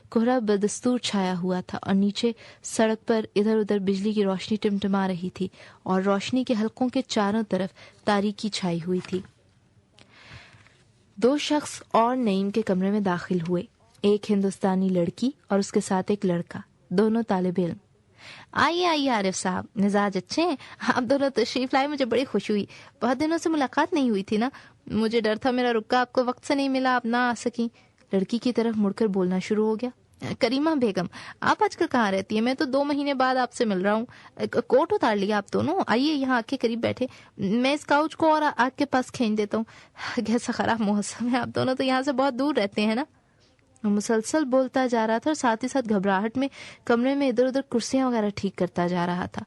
کوہرا بدستور چھایا ہوا تھا اور نیچے سڑک پر ادھر ادھر بجلی کی روشنی ٹمٹما رہی تھی اور روشنی کے حلقوں کے چاروں طرف تاریکی چھائی ہوئی تھی. 2 شخص اور نعیم کے کمرے میں داخل ہوئے، ایک ہندوستانی لڑکی اور اس کے ساتھ ایک لڑکا، دونوں طالب علم. آئیے عارف صاحب، مزاج اچھے ہیں؟ آپ دونوں تشریف لائے، مجھے بڑی خوشی ہوئی. بہت دنوں سے ملاقات نہیں ہوئی تھی نا، مجھے ڈر تھا میرا رکا آپ کو وقت سے نہیں ملا، آپ نہ آ سکیں. لڑکی کی طرف مڑ کر بولنا شروع ہو گیا. کریمہ بیگم، آپ آج کل کہاں رہتی ہیں؟ میں تو 2 مہینے بعد آپ سے مل رہا ہوں. کوٹ اتار لیا آپ دونوں؟ آئیے یہاں آ کے قریب بیٹھے، میں اس کاؤچ کو اور آگ کے پاس کھینچ دیتا ہوں. کیسا خراب موسم ہے، آپ دونوں تو یہاں سے بہت دور رہتے ہیں نا؟ وہ مسلسل بولتا جا رہا تھا اور ساتھ ہی ساتھ گھبراہٹ میں کمرے میں ادھر ادھر کرسیاں وغیرہ ٹھیک کرتا جا رہا تھا.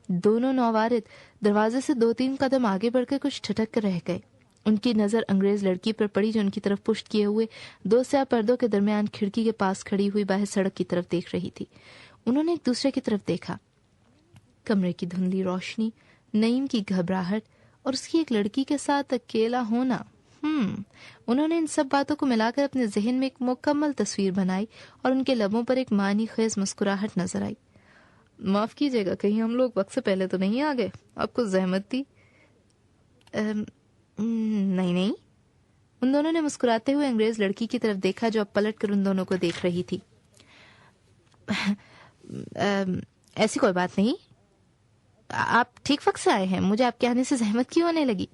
دونوں نوارد دروازے سے 2-3 قدم آگے بڑھ کر کچھ ٹھٹک کر رہ گئے. ان کی نظر انگریز لڑکی پر پڑی جو ان کی طرف پشت کیے ہوئے 2 سیاہ پردوں کے درمیان کھڑکی کے پاس کھڑی ہوئی باہر سڑک کی طرف دیکھ رہی تھی. انہوں نے ایک دوسرے کی طرف دیکھا. کمرے کی دھندلی روشنی، نعیم کی گھبراہٹ اور اس کی ایک لڑکی کے ساتھ اکیلا ہونا. انہوں نے ان سب باتوں کو ملا کر اپنے ذہن میں ایک مکمل تصویر بنائی اور ان کے لبوں پر ایک معنی خیز مسکراہٹ نظر آئی. معاف کیجیے گا، کہیں ہم لوگ وقت سے پہلے تو نہیں آ گئے؟ آپ کو زحمت دی؟ نہیں. ان دونوں نے مسکراتے ہوئے انگریز لڑکی کی طرف دیکھا جو اب پلٹ کر ان دونوں کو دیکھ رہی تھی. ایسی کوئی بات نہیں، آپ ٹھیک وقت سے آئے ہیں، مجھے آپ کے آنے سے زحمت کیوں ہونے لگی؟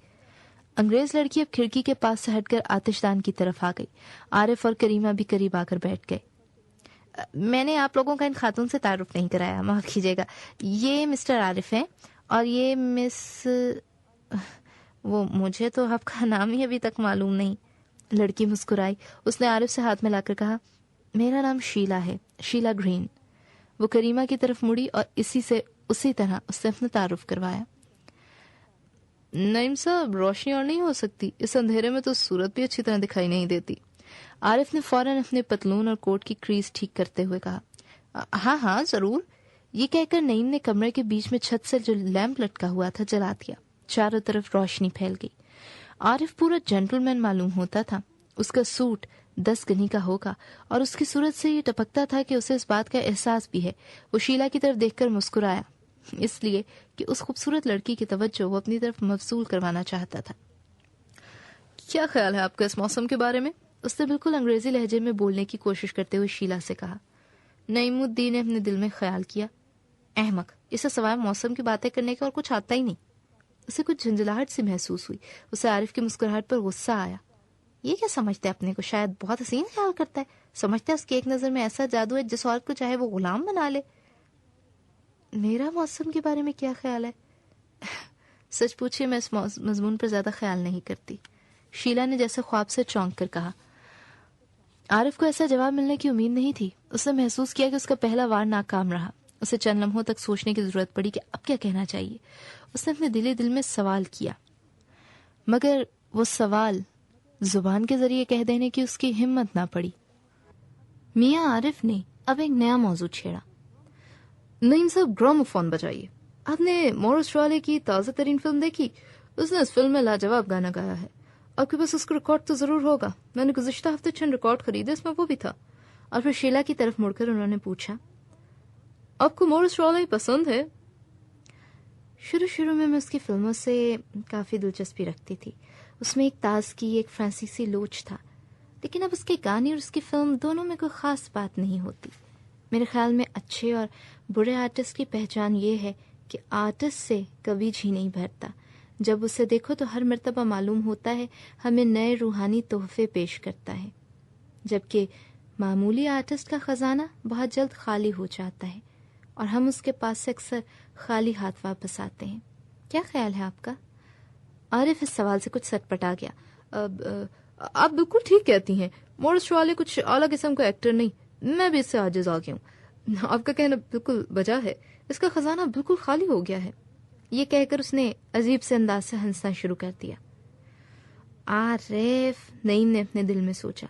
انگریز لڑکی اب کھڑکی کے پاس سے ہٹ کر آتش دان کی طرف آ گئی. عارف اور کریمہ بھی قریب آ کر بیٹھ گئے. میں نے آپ لوگوں کا ان خاتون سے تعارف نہیں کرایا، معاف کیجیے گا. یہ مسٹر عارف ہیں اور یہ مس، وہ مجھے تو آپ کا نام ہی ابھی تک معلوم نہیں. لڑکی مسکرائی. اس نے عارف سے ہاتھ ملا کر کہا، میرا نام شیلا ہے، شیلا گرین. وہ کریمہ کی طرف مڑی اور اسی طرح اس نے اپنا تعارف کروایا. نعیم صاحب، روشنی اور نہیں ہو سکتی؟ اس اندھیرے میں تو صورت بھی اچھی طرح دکھائی نہیں دیتی. عارف نے فوراً اپنے پتلون اور کوٹ کی کریز ٹھیک کرتے ہوئے کہا. ہاں ضرور. یہ کہہ کر نعیم نے کمرے کے بیچ میں چھت سے جو لیمپ لٹکا ہوا تھا جلا دیا. چاروں طرف روشنی پھیل گئی. عارف پورا جینٹل مین معلوم ہوتا تھا. اس کا سوٹ 10 گنی کا ہوگا اور اس کی صورت سے یہ ٹپکتا تھا کہ اسے اس بات کا احساس بھی ہے. وہ شیلا کی طرف دیکھ کر مسکرایا، اس لیے کہ اس خوبصورت لڑکی کی توجہ وہ اپنی طرف مبذول کروانا چاہتا تھا. کیا خیال ہے آپ کا اس موسم کے بارے میں؟ اس نے بالکل انگریزی لہجے میں بولنے کی کوشش کرتے ہوئے شیلا سے کہا. نعیم الدین نے اپنے دل میں خیال کیا، احمق، اسے سوائے موسم کی باتیں کرنے کا اور کچھ آتا ہی نہیں. اسے کچھ جھنجھلاہٹ سی محسوس ہوئی. اسے عارف کی مسکراہٹ پر غصہ آیا. یہ کیا سمجھتا ہے اپنے کو؟ شاید بہت حسین خیال کرتا ہے. سمجھتا ہے اس کی ایک نظر میں ایسا جادو ہے جس عورت کو چاہے وہ غلام بنا لے. میرا موسم کے بارے میں کیا خیال ہے؟ سچ پوچھیے میں اس مضمون پر زیادہ خیال نہیں کرتی، شیلا نے جیسے خواب سے چونک کر کہا. عارف کو ایسا جواب ملنے کی امید نہیں تھی. اس نے محسوس کیا کہ اس کا پہلا وار ناکام رہا. اسے چند لمحوں تک سوچنے کی ضرورت پڑی کہ اب کیا کہنا چاہیے. اس نے اپنے دل میں سوال کیا، مگر وہ سوال زبان کے ذریعے کہہ دینے کی اس کی ہمت نہ پڑی. میاں عارف نے اب ایک نیا موضوع چھیڑا. نعیم صاحب، گراموفون بجائیے. آپ نے مورس والے کی تازہ ترین فلم دیکھی؟ اس نے اس فلم میں لاجواب گانا گایا ہے. آپ کے پاس اس کا ریکارڈ تو ضرور ہوگا. میں نے گزشتہ ہفتے چند ریکارڈ خریدے، اس میں وہ بھی تھا. اور پھر شیلا کی طرف مڑ کر انہوں نے پوچھا، آپ کو مورس والے پسند ہے؟ شروع میں اس کی فلموں سے کافی دلچسپی رکھتی تھی. اس میں ایک تازگی، ایک فرانسیسی لوچ تھا. لیکن اب اس کے گانے اور اس کی فلم دونوں میں کوئی خاص بات نہیں ہوتی. میرے خیال میں اچھے اور برے آرٹسٹ کی پہچان یہ ہے کہ آرٹسٹ سے کبھی جی نہیں بھرتا. جب اسے دیکھو تو ہر مرتبہ معلوم ہوتا ہے ہمیں نئے روحانی تحفے پیش کرتا ہے، جبکہ معمولی آرٹسٹ کا خزانہ بہت جلد خالی ہو جاتا ہے اور ہم اس کے پاس سے اکثر خالی ہاتھ واپس آتے ہیں. کیا خیال ہے آپ کا؟ عارف اس سوال سے کچھ سٹپٹا گیا. آپ بالکل ٹھیک کہتی ہیں، مورس والے کچھ اعلیٰ قسم کا ایکٹر نہیں. میں بھی اس سے عاجز آ گیا ہوں. آپ کا کہنا بالکل بجا ہے، اس کا خزانہ بالکل خالی ہو گیا ہے. یہ کہہ کر اس نے عجیب سے انداز سے ہنسنا شروع کر دیا. عارف، نعیم نے اپنے دل میں سوچا،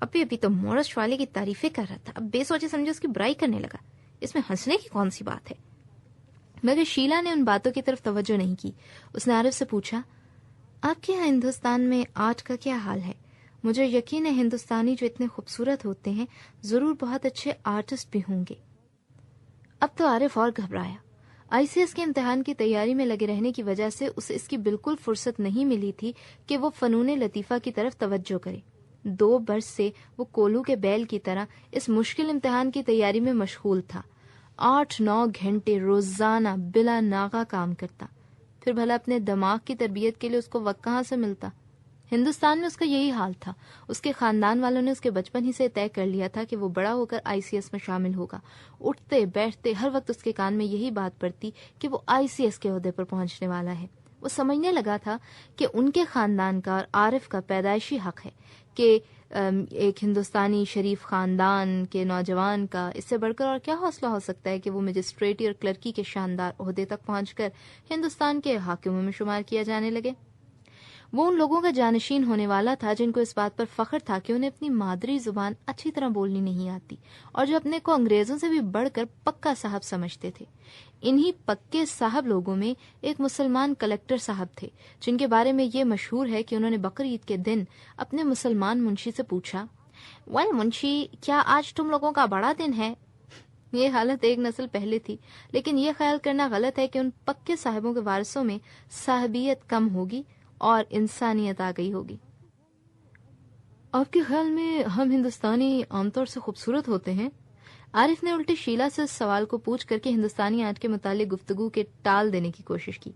ابھی تو مورس والے کی تعریفیں کر رہا تھا، اب بے سوچے سمجھے اس کی برائی کرنے لگا. اس میں ہنسنے کی کون سی بات ہے؟ مگر شیلا نے ان باتوں کی طرف توجہ نہیں کی. اس نے عارف سے پوچھا، آپ کے یہاں ہندوستان میں آرٹ کا کیا حال ہے؟ مجھے یقین ہے ہندوستانی جو اتنے خوبصورت ہوتے ہیں ضرور بہت اچھے آرٹسٹ بھی ہوں گے. اب تو عارف اور گھبرایا. ICS کے امتحان کی تیاری میں لگے رہنے کی وجہ سے اسے اس کی بالکل فرصت نہیں ملی تھی کہ وہ فنون لطیفہ کی طرف توجہ کرے. 2 برس سے وہ کولو کے بیل کی طرح اس مشکل امتحان کی تیاری میں مشغول تھا. 8-9 گھنٹے روزانہ بلا ناغہ کام کرتا. پھر بھلا اپنے دماغ کی تربیت کے لیے اس کو وقت کہاں سے ملتا؟ ہندوستان میں اس کا یہی حال تھا. اس کے خاندان والوں نے اس کے بچپن ہی سے طے کر لیا تھا کہ وہ بڑا ہو کر ICS میں شامل ہوگا. اٹھتے بیٹھتے ہر وقت اس کے کان میں یہی بات پڑتی کہ وہ ICS کے عہدے پر پہنچنے والا ہے. وہ سمجھنے لگا تھا کہ ان کے خاندان کا اور عارف کا پیدائشی حق ہے کہ ایک ہندوستانی شریف خاندان کے نوجوان کا اس سے بڑھ کر اور کیا حوصلہ ہو سکتا ہے کہ وہ مجسٹریٹی اور کلرکی کے شاندار عہدے تک پہنچ کر ہندوستان کے حاکموں میں شمار کیا جانے لگے. وہ ان لوگوں کا جانشین ہونے والا تھا جن کو اس بات پر فخر تھا کہ انہیں اپنی مادری زبان اچھی طرح بولنی نہیں آتی اور جو اپنے کو انگریزوں سے بھی بڑھ کر پکا صاحب سمجھتے تھے. انہی پکے صاحب لوگوں میں ایک مسلمان کلکٹر صاحب تھے جن کے بارے میں یہ مشہور ہے کہ انہوں نے بقرعید کے دن اپنے مسلمان منشی سے پوچھا، ویل منشی، کیا آج تم لوگوں کا بڑا دن ہے؟ یہ حالت ایک نسل پہلے تھی، لیکن یہ خیال کرنا غلط ہے کہ ان پکے صاحبوں کے وارثوں میں صاحبیت کم ہوگی اور انسانیت آ گئی ہوگی. آپ کے خیال میں ہم ہندوستانی عام طور سے خوبصورت ہوتے ہیں؟ عارف نے الٹی شیلا سے اس سوال کو پوچھ کر کے ہندوستانی آرٹ کے متعلق گفتگو کے ٹال دینے کی کوشش کی.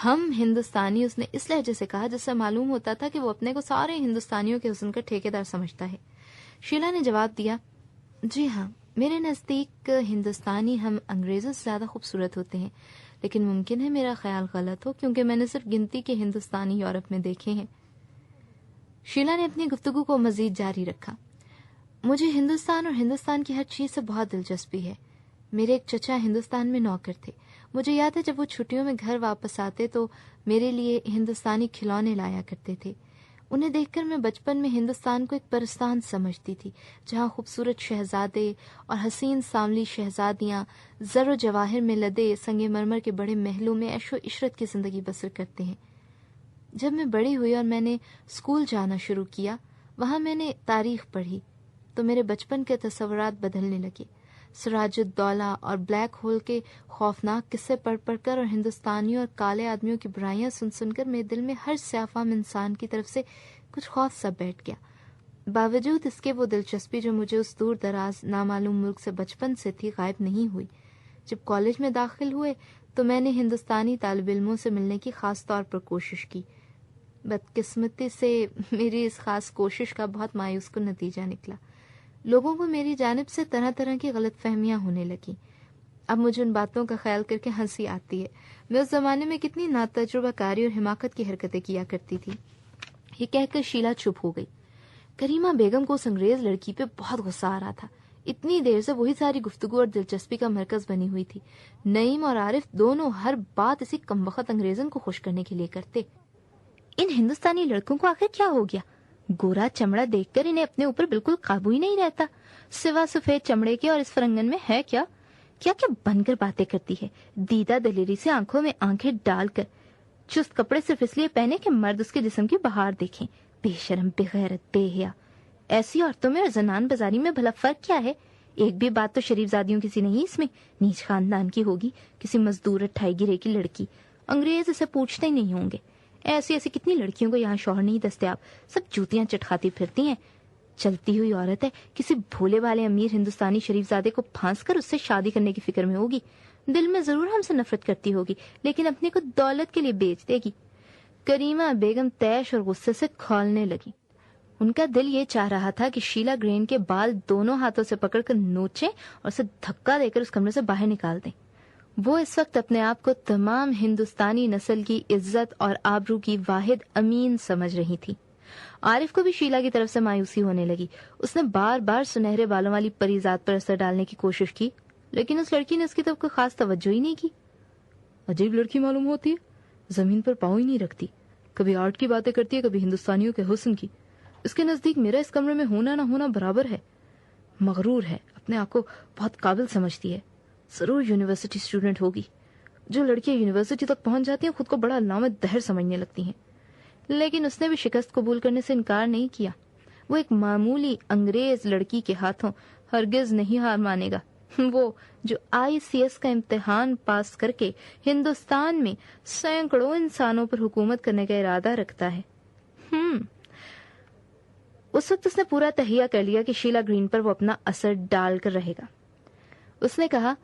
ہم ہندوستانی، اس نے اس لہجے سے کہا جس سے معلوم ہوتا تھا کہ وہ اپنے کو سارے ہندوستانیوں کے حسن کا ٹھیکیدار سمجھتا ہے. شیلا نے جواب دیا، جی ہاں، میرے نزدیک ہندوستانی ہم انگریزوں سے زیادہ خوبصورت ہوتے ہیں، لیکن ممکن ہے میرا خیال غلط ہو کیونکہ میں نے صرف گنتی کے ہندوستانی یورپ میں دیکھے ہیں. شیلا نے اپنی گفتگو کو مزید جاری رکھا، مجھے ہندوستان اور ہندوستان کی ہر چیز سے بہت دلچسپی ہے. میرے ایک چچا ہندوستان میں نوکر تھے. مجھے یاد ہے جب وہ چھٹیوں میں گھر واپس آتے تو میرے لیے ہندوستانی کھلونے لایا کرتے تھے. انہیں دیکھ کر میں بچپن میں ہندوستان کو ایک پرستان سمجھتی تھی جہاں خوبصورت شہزادے اور حسین ساملی شہزادیاں زر و جواہر میں لدے سنگ مرمر کے بڑے محلوں میں عیش و عشرت کی زندگی بسر کرتے ہیں. جب میں بڑی ہوئی اور میں نے اسکول جانا شروع کیا، وہاں میں نے تاریخ پڑھی تو میرے بچپن کے تصورات بدلنے لگے. سراج الدولہ اور بلیک ہول کے خوفناک قصے پڑھ پڑھ کر اور ہندوستانیوں اور کالے آدمیوں کی برائیاں سن سن کر میرے دل میں ہر سیاہ فام انسان کی طرف سے کچھ خوف سا بیٹھ گیا. باوجود اس کے وہ دلچسپی جو مجھے اس دور دراز نامعلوم ملک سے بچپن سے تھی غائب نہیں ہوئی. جب کالج میں داخل ہوئے تو میں نے ہندوستانی طالب علموں سے ملنے کی خاص طور پر کوشش کی. بدقسمتی سے میری اس خاص کوشش کا بہت مایوس کن نتیجہ نکلا. لوگوں کو میری جانب سے طرح طرح کی غلط فہمیاں ہونے لگیں. اب مجھے ان باتوں کا خیال کر کے ہنسی آتی ہے. میں اس زمانے میں کتنی ناتجربہ کاری اور حماقت کی حرکتیں کیا کرتی تھی. یہ کہہ کر شیلا چپ ہو گئی. کریمہ بیگم کو اس انگریز لڑکی پہ بہت غصہ آ رہا تھا. اتنی دیر سے وہی ساری گفتگو اور دلچسپی کا مرکز بنی ہوئی تھی. نعیم اور عارف دونوں ہر بات اسی کمبخت انگریزن کو خوش کرنے کے لیے کرتے. ان ہندوستانی لڑکوں کو آخر کیا ہو گیا؟ گورا چمڑا دیکھ کر انہیں اپنے اوپر بالکل قابو ہی نہیں رہتا. سوا سفید چمڑے کے اور اس فرنگن میں ہے کیا کیا کیا بن کر باتیں کرتی ہے. دیدہ دلیری سے آنکھوں میں آنکھیں ڈال کر چست کپڑے صرف اس لیے پہنے کہ مرد اس کے جسم کی بہار دیکھیں. بے شرم، بے غیرت، بے حیا. ایسی عورتوں میں اور زنان بازاری میں بھلا فرق کیا ہے؟ ایک بھی بات تو شریف زادیوں کی سی نہیں اس میں. نیچ خاندان کی ہوگی، کسی مزدور اٹھائی گرے کی لڑکی. انگریز اسے پوچھتے ہی نہیں ہوں گے. ایسی ایسی کتنی لڑکیوں کو یہاں شوہر نہیں دستیاب، سب جوتیاں چٹکھاتی پھرتی ہیں. چلتی ہوئی عورت ہے، کسی بھولے والے امیر ہندوستانی شریف زادے کو پھانس کر اس سے شادی کرنے کی فکر میں ہوگی. دل میں ضرور ہم سے نفرت کرتی ہوگی، لیکن اپنے کو دولت کے لیے بیچ دے گی. کریمہ بیگم تیش اور غصے سے کھولنے لگی. ان کا دل یہ چاہ رہا تھا کہ شیلا گرین کے بال دونوں ہاتھوں سے پکڑ کر نوچیں اور اسے دھکا دے کر اس کمرے سے باہر نکال دیں. وہ اس وقت اپنے آپ کو تمام ہندوستانی نسل کی عزت اور آبرو کی واحد امین سمجھ رہی تھی. عارف کو بھی شیلا کی طرف سے مایوسی ہونے لگی. اس نے بار بار سنہرے بالوں والی پری ذات پر اثر ڈالنے کی کوشش کی، لیکن اس لڑکی نے اس کی طرف کوئی خاص توجہ ہی نہیں کی. عجیب لڑکی معلوم ہوتی ہے، زمین پر پاؤں ہی نہیں رکھتی. کبھی آرٹ کی باتیں کرتی ہے، کبھی ہندوستانیوں کے حسن کی. اس کے نزدیک میرا اس کمرے میں ہونا نہ ہونا برابر ہے. مغرور ہے، اپنے آپ کو بہت قابل سمجھتی ہے. ضرور یونیورسٹی اسٹوڈنٹ ہوگی. جو لڑکیاں یونیورسٹی تک پہنچ جاتی ہیں خود کو بڑا علامہ دہر سمجھنے لگتی ہیں. لیکن اس نے بھی شکست قبول کرنے سے انکار نہیں کیا. وہ ایک معمولی انگریز لڑکی کے ہاتھوں ہرگز نہیں ہار مانے گا. وہ جو ICS کا امتحان پاس کر کے ہندوستان میں سینکڑوں انسانوں پر حکومت کرنے کا ارادہ رکھتا ہے. اس وقت اس نے پورا تہیہ کر لیا کہ شیلا گرین پر وہ اپنا اثر ڈال کر رہے گا. اس نے کہا،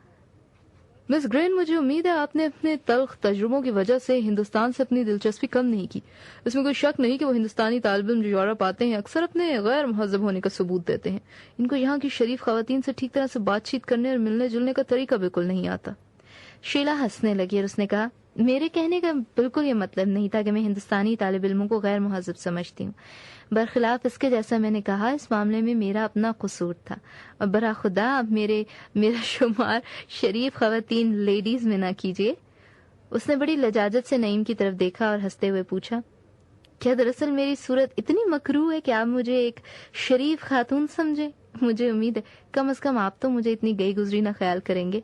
مس گرین، مجھے امید ہے آپ نے اپنے تلخ تجربوں کی وجہ سے ہندوستان سے اپنی دلچسپی کم نہیں کی. اس میں کوئی شک نہیں کہ وہ ہندوستانی طالب علم جو یورپ آتے ہیں اکثر اپنے غیر مہذب ہونے کا ثبوت دیتے ہیں. ان کو یہاں کی شریف خواتین سے ٹھیک طرح سے بات چیت کرنے اور ملنے جلنے کا طریقہ بالکل نہیں آتا. شیلا ہنسنے لگی اور اس نے کہا، میرے کہنے کا بالکل یہ مطلب نہیں تھا کہ میں ہندوستانی طالب علموں کو غیر مہذب سمجھتی ہوں. برخلاف اس کے، جیسا میں نے کہا، اس معاملے میں میرا اپنا قصور تھا. اور برا خدا اب میرا شمار شریف خواتین لیڈیز میں نہ کیجیے. اس نے بڑی لجاجت سے نعیم کی طرف دیکھا اور ہنستے ہوئے پوچھا، کیا دراصل میری صورت اتنی مکروہ ہے کہ آپ مجھے ایک شریف خاتون سمجھیں؟ مجھے امید ہے کم از کم آپ تو مجھے اتنی گئی گزری نہ خیال کریں گے.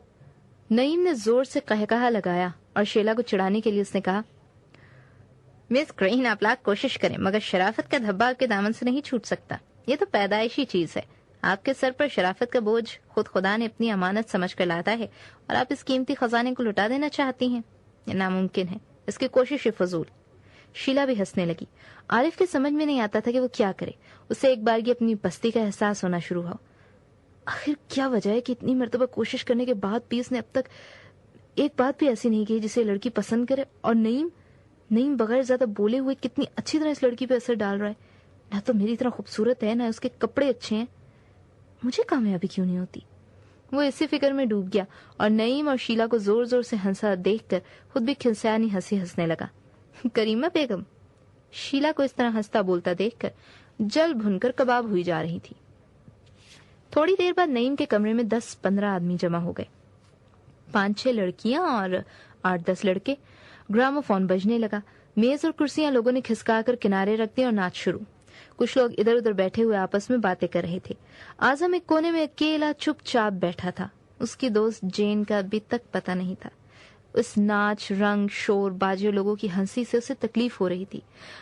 نعیم نے زور سے قہقہا لگایا اور شیلا کو چڑھانے کے لیے اس نے کہا، مس گرین، آپ لاکھ کوشش کریں مگر شرافت کا دھبا آپ کے دامن سے نہیں چھوٹ سکتا. یہ تو پیدائشی چیز ہے. آپ کے سر پر شرافت کا بوجھ خود خدا نے اپنی امانت سمجھ کر لاتا ہے اور آپ اس قیمتی خزانے کو لٹا دینا چاہتی ہیں. یہ ناممکن ہے. اس کی کوشش فضول. شیلا بھی ہنسنے لگی. عارف کے سمجھ میں نہیں آتا تھا کہ وہ کیا کرے. اسے ایک بار کی اپنی پستی کا احساس ہونا شروع ہوا. آخر کیا وجہ ہے کہ اتنی مرتبہ کوشش کرنے کے بعد بھی اس نے اب تک ایک بات بھی ایسی نہیں کی جسے لڑکی پسند کرے. اور نعیم بغیر زیادہ بولے ہوئے کتنی اچھی طرح اس لڑکی پہ اثر ڈال رہا ہے. نہ تو میری طرح خوبصورت ہے، نہ اس کے کپڑے اچھے ہیں. مجھے کامیابی کیوں نہیں ہوتی؟ وہ اسی فکر میں ڈوب گیا اور نعیم اور شیلا کو زور زور سے ہنسا دیکھ کر خود بھی کھلسیانی ہنسی ہنسنے لگا. کریمہ بیگم، شیلا کو اس طرح ہنستا بولتا دیکھ کر جل بھن کر کباب ہوئی جا رہی تھی. تھوڑی دیر بعد نعیم کے کمرے میں 10-15 آدمی جمع ہو گئے. 5-6 لڑکیاں اور 8-10 لڑکے. گراموفون بجنے لگا. میز اور کرسیاں لوگوں نے کھسکا کر کنارے رکھ دی اور ناچ شروع. کچھ لوگ ادھر ادھر بیٹھے ہوئے آپس میں باتیں کر رہے تھے. اعظم ایک کونے میں اکیلا چپ چاپ بیٹھا تھا. اس کی دوست جین کا ابھی تک پتہ نہیں تھا. اس ناچ، رنگ، شور، باجیوں لوگوں کی ہنسی سے اسے تکلیف ہو رہی تھی.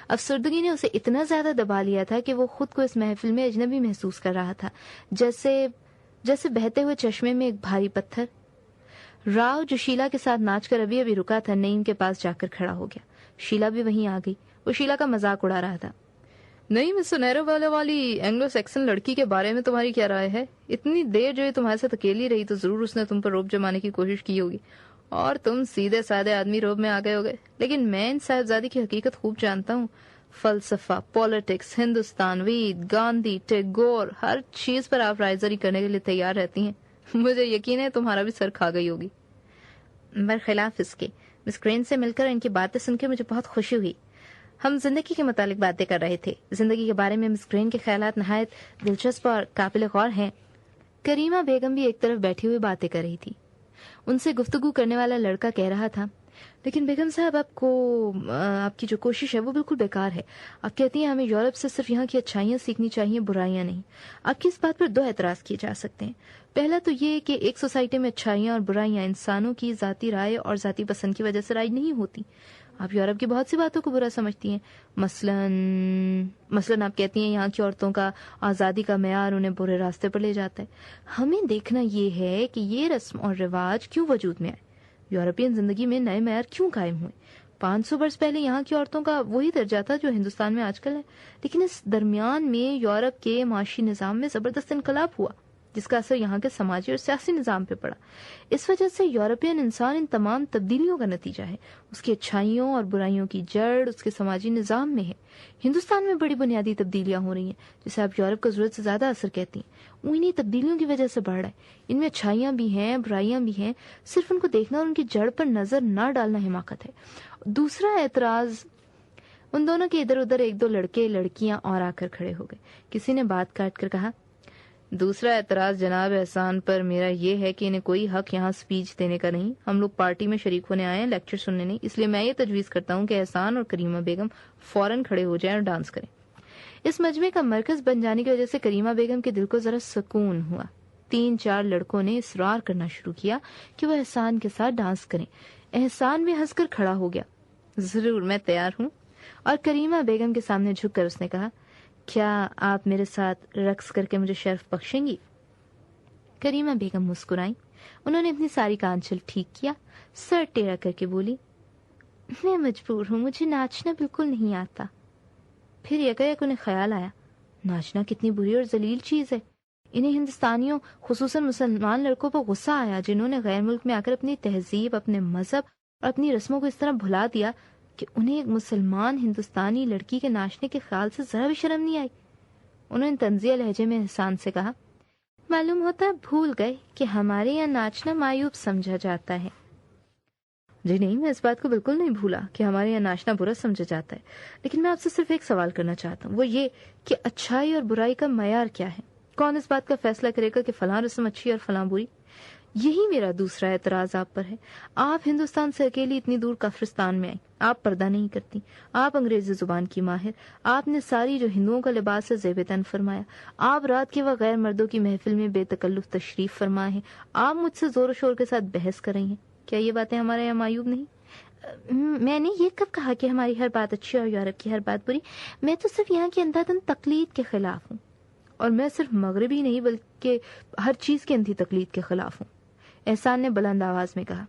افسردگی نے اسے اتنا زیادہ دبا لیا تھا کہ وہ خود کو اس محفل میں اجنبی محسوس کر رہا تھا، جیسے بہتے ہوئے چشمے میں ایک بھاری پتھر. راؤ جو شیلا کے ساتھ ناچ کر ابھی رکا تھا، نعیم کے پاس جا کر کھڑا ہو گیا. شیلا بھی وہیں آ گئی. وہ شیلا کا مذاق اڑا رہا تھا. نعیم، اس سنہرے والے والی اینگلو سیکسن لڑکی کے بارے میں تمہاری کیا رائے ہے؟ اتنی دیر جو یہ تمہارے ساتھ اکیلی رہی تو ضرور اس نے تم پر روب جمانے کی کوشش کی ہوگی اور تم سیدھے سادے آدمی روب میں آ گئے ہوگے. لیکن میں ان صاحبزادی کی حقیقت خوب جانتا ہوں. فلسفہ، پالیٹکس، ہندوستان، وید، گاندھی، ٹیگور، ہر چیز پر آپ رائے زری کرنے کے لیے تیار رہتی ہیں. مجھے یقین ہے تمہارا بھی سر کھا گئی ہوگی. برخلاف اس کے، مس گرین سے مل کر ان کی باتیں سن کے مجھے بہت خوشی ہوئی. ہم زندگی کے متعلق باتیں کر رہے تھے. زندگی کے بارے میں مس گرین کے خیالات نہایت دلچسپ اور قابل غور ہیں. کریمہ بیگم بھی ایک طرف بیٹھی ہوئی باتیں کر رہی تھی. ان سے گفتگو کرنے والا لڑکا کہہ رہا تھا, لیکن بیگم صاحب آپ کی جو کوشش ہے وہ بالکل بیکار ہے. آپ کہتی ہیں ہمیں یورپ سے صرف یہاں کی اچھائیاں سیکھنی چاہیے, برائیاں نہیں. آپ کی اس بات پر 2 اعتراض کیے جا سکتے ہیں. پہلا تو یہ کہ ایک سوسائٹی میں اچھائیاں اور برائیاں انسانوں کی ذاتی رائے اور ذاتی پسند کی وجہ سے رائج نہیں ہوتی. آپ یورپ کی بہت سی باتوں کو برا سمجھتی ہیں. مثلاً آپ کہتی ہیں یہاں کی عورتوں کا آزادی کا معیار انہیں برے راستے پر لے جاتا ہے. ہمیں دیکھنا یہ ہے کہ یہ رسم اور رواج کیوں وجود میں آئے, یورپین زندگی میں نئے معیار کیوں قائم ہوئے. 500 برس پہلے یہاں کی عورتوں کا وہی درجہ تھا جو ہندوستان میں آج کل ہے, لیکن اس درمیان میں یورپ کے معاشی نظام میں زبردست انقلاب ہوا جس کا اثر یہاں کے سماجی اور سیاسی نظام پہ پڑا. اس وجہ سے یورپین انسان ان تمام تبدیلیوں کا نتیجہ ہے. اس کی اچھائیوں اور برائیوں کی جڑ اس کے سماجی نظام میں ہے. ہندوستان میں بڑی بنیادی تبدیلیاں ہو رہی ہیں جسے آپ یورپ کا ضرورت سے زیادہ اثر کہتی ہیں, وہ انہی تبدیلیوں کی وجہ سے بڑھ رہا ہے. ان میں اچھائیاں بھی ہیں, برائیاں بھی ہیں, صرف ان کو دیکھنا اور ان کی جڑ پر نظر نہ ڈالنا حماقت ہے. دوسرا اعتراض, ان دونوں کے ادھر ادھر 1-2 لڑکے لڑکیاں اور آ کر کھڑے ہو گئے. کسی نے بات کاٹ کر کہا, دوسرا اعتراض جناب احسان پر میرا یہ ہے کہ انہیں کوئی حق یہاں سپیچ دینے کا نہیں. ہم لوگ پارٹی میں شریک ہونے آئے ہیں, لیکچر سننے نہیں. اس لیے میں یہ تجویز کرتا ہوں کہ احسان اور کریمہ بیگم فوراً کھڑے ہو جائیں اور ڈانس کریں. اس مجمع کا مرکز بن جانے کی وجہ سے کریمہ بیگم کے دل کو ذرا سکون ہوا. 3-4 لڑکوں نے اصرار کرنا شروع کیا کہ وہ احسان کے ساتھ ڈانس کریں. احسان بھی ہنس کر کھڑا ہو گیا, ضرور میں تیار ہوں. اور کریمہ بیگم کے سامنے جھک کر اس نے کہا, کیا آپ میرے ساتھ رقص کر کے مجھے شرف بخشیں گی؟ کریمہ بیگم مسکرائیں. انہوں نے اپنی ساری کانچل ٹھیک کیا, سر ٹیڑھا کر کے بولی, میں مجبور ہوں, مجھے ناچنا بالکل نہیں آتا. پھر یکایک انہیں خیال آیا, ناچنا کتنی بری اور ذلیل چیز ہے. انہیں ہندوستانیوں خصوصاً مسلمان لڑکوں پر غصہ آیا جنہوں نے غیر ملک میں آ کر اپنی تہذیب, اپنے مذہب اور اپنی رسموں کو اس طرح بھلا دیا کہ انہیں ایک مسلمان ہندوستانی لڑکی کے ناچنے کے خیال سے ذرا بھی شرم نہیں آئی. انہوں نے طنزیہ لہجے میں احسان سے کہا, معلوم ہوتا ہے بھول گئے کہ ہمارے یہاں ناچنا معیوب سمجھا جاتا ہے. جی نہیں, میں اس بات کو بالکل نہیں بھولا کہ ہمارے یہاں ناچنا برا سمجھا جاتا ہے, لیکن میں آپ سے صرف ایک سوال کرنا چاہتا ہوں, وہ یہ کہ اچھائی اور برائی کا معیار کیا ہے؟ کون اس بات کا فیصلہ کرے گا کہ فلاں رسم اچھی اور فلاں بری؟ یہی میرا دوسرا اعتراض آپ پر ہے. آپ ہندوستان سے اکیلی اتنی دور کافرستان میں آئیں, آپ پردہ نہیں کرتی, آپ انگریزی زبان کی ماہر, آپ نے ساری جو ہندوؤں کا لباس ہے زیب تن فرمایا, آپ رات کے وقت غیر مردوں کی محفل میں بے تکلف تشریف فرما ہیں, آپ مجھ سے زور و شور کے ساتھ بحث کر رہی ہیں. کیا یہ باتیں ہمارے یہاں معیوب نہیں؟ میں نے یہ کب کہا کہ ہماری ہر بات اچھی اور یورپ کی ہر بات بری؟ میں تو صرف یہاں کی اندھا دھند تقلید کے خلاف ہوں, اور میں صرف مغربی نہیں بلکہ ہر چیز کی اندھی تقلید کے خلاف ہوں. احسان نے بلند آواز میں کہا.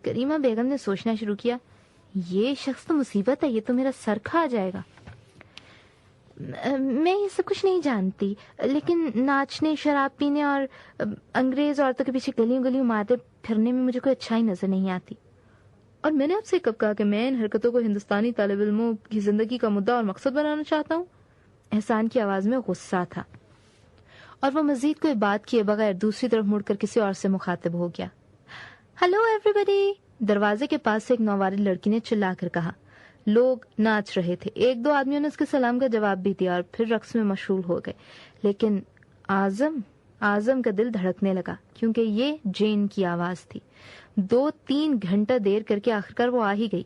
کریمہ بیگم نے سوچنا شروع کیا, یہ شخص تو مصیبت ہے, یہ تو میرا سر کھا جائے گا. میں یہ سب کچھ نہیں جانتی, لیکن ناچنے, شراب پینے اور انگریز عورتوں کے پیچھے گلیوں گلیوں مارتے پھرنے میں مجھے کوئی اچھائی نظر نہیں آتی. اور میں نے آپ سے کب کہا کہ میں ان حرکتوں کو ہندوستانی طالب علموں کی زندگی کا مدعا اور مقصد بنانا چاہتا ہوں؟ احسان کی آواز میں غصہ تھا, اور وہ مزید کوئی بات کیے بغیر دوسری طرف مڑ کر کسی اور سے مخاطب ہو گیا. ہلو ایوری بڈی, دروازے کے پاس سے ایک نوواری لڑکی نے چلا کر کہا. لوگ ناچ رہے تھے, 1-2 آدمیوں نے اس کے سلام کا جواب بھی دیا اور پھر رقص میں مشغول ہو گئے. لیکن اعظم کا دل دھڑکنے لگا, کیونکہ یہ جین کی آواز تھی. 2-3 گھنٹہ دیر کر کے آخرکار وہ آ ہی گئی,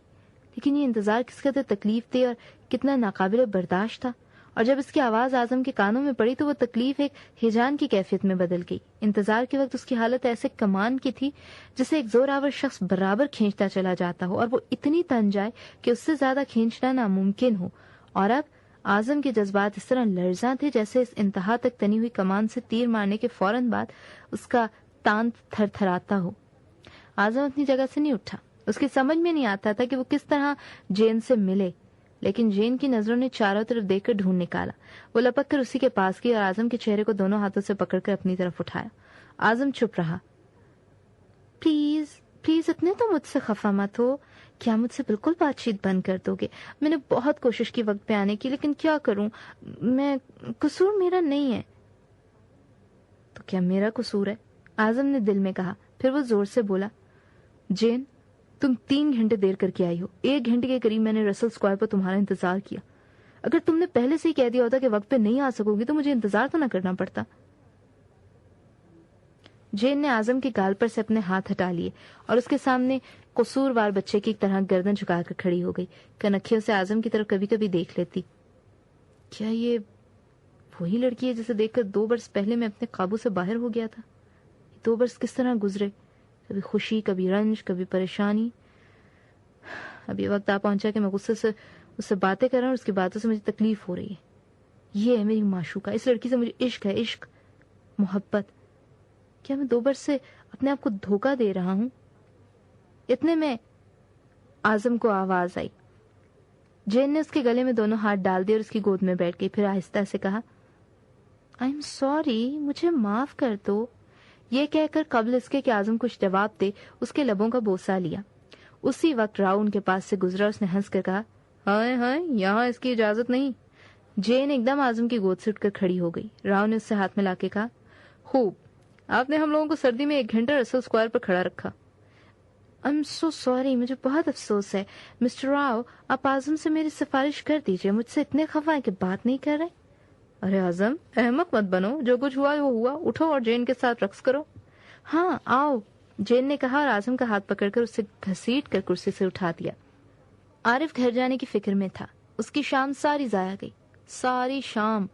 لیکن یہ انتظار کس قدر تکلیف دہ اور کتنا ناقابل برداشت تھا. اور جب اس کی آواز اعظم کے کانوں میں پڑی تو وہ تکلیف ایک ہیجان کی کیفیت میں بدل گئی. انتظار کے وقت اس کی حالت ایسے کمان کی تھی جسے ایک زور آور شخص برابر کھینچتا چلا جاتا ہو, اور وہ اتنی تن جائے کہ اس سے زیادہ کھینچنا ناممکن ہو. اور اب اعظم کے جذبات اس طرح لرزاں تھے جیسے اس انتہا تک تنی ہوئی کمان سے تیر مارنے کے فوراً بعد اس کا تان تھر تھراتا ہو. اعظم اپنی جگہ سے نہیں اٹھا. اس کی سمجھ میں نہیں آتا تھا کہ وہ کس طرح جین سے ملے, لیکن جین کی نظروں نے چاروں طرف دیکھ کر ڈھونڈ نکالا. وہ لپک کر اسی کے پاس گئی اور اعظم کے چہرے کو دونوں ہاتھوں سے پکڑ کر اپنی طرف اٹھایا. اعظم چپ رہا. پلیز اتنے تو مجھ سے خفا مت ہو. کیا مجھ سے بالکل بات چیت بند کر دو گے؟ میں نے بہت کوشش کی وقت پہ آنے کی, لیکن کیا کروں, قصور میرا نہیں ہے. تو کیا میرا قصور ہے؟ اعظم نے دل میں کہا. پھر وہ زور سے بولا, جین تم 3 گھنٹے دیر کر کے آئی ہو. 1 گھنٹے کے قریب میں نے رسل اسکوائر پر تمہارا انتظار کیا. اگر تم نے پہلے سے ہی کہہ دیا ہوتا کہ وقت پہ نہیں آ سکو گی تو مجھے انتظار تو نہ کرنا پڑتا. جین نے اعظم کے گال پر سے اپنے ہاتھ ہٹا لیے اور اس کے سامنے قصوروار بچے کی طرح گردن جھکا کر کھڑی ہو گئی. کنکھیوں سے اعظم کی طرف کبھی کبھی دیکھ لیتی. کیا یہ وہی لڑکی ہے جسے دیکھ کر 2 برس پہلے میں اپنے قابو سے باہر ہو گیا تھا؟ 2 برس کس طرح گزرے، کبھی خوشی، کبھی رنج، کبھی پریشانی. اب یہ وقت آ پہنچا کہ میں غصے سے اس سے باتیں کر رہا ہوں اور اس کی باتوں سے مجھے تکلیف ہو رہی ہے. یہ ہے میری معشوقہ، اس لڑکی سے مجھے عشق ہے، عشق، محبت. کیا میں 2 برس سے اپنے آپ کو دھوکہ دے رہا ہوں؟ اتنے میں اعظم کو آواز آئی. جین نے اس کے گلے میں دونوں ہاتھ ڈال دیے اور اس کی گود میں بیٹھ گئی. پھر آہستہ سے کہا، آئی ایم سوری، مجھے معاف کر دو. یہ کہہ کر قبل اس کے کہ اعظم کچھ جواب دے اس کے لبوں کا بوسہ لیا. اسی وقت راؤ ان کے پاس سے گزرا. اس نے ہنس کر کہا، ہائے ہائے، یہاں اس کی اجازت نہیں. جین ایک دم اعظم کی گود سے اٹھ کر کھڑی ہو گئی. راؤ نے اس سے ہاتھ ملا کے کہا، خوب، آپ نے ہم لوگوں کو سردی میں 1 گھنٹہ رسل اسکوائر پر کھڑا رکھا. آئی ایم سو سوری، مجھے بہت افسوس ہے. مسٹر راؤ، آپ اعظم سے میری سفارش کر دیجیے. مجھ سے اتنے خفا ہے کہ بات نہیں کر رہے. ارے اعظم، احمق مت بنو، جو کچھ ہوا وہ ہوا. اٹھو اور جین کے ساتھ رقص کرو. ہاں آؤ، جین نے کہا اور اعظم کا ہاتھ پکڑ کر اسے گھسیٹ کر کرسی سے اٹھا دیا. عارف گھر جانے کی فکر میں تھا. اس کی شام ساری ضائع گئی، ساری شام.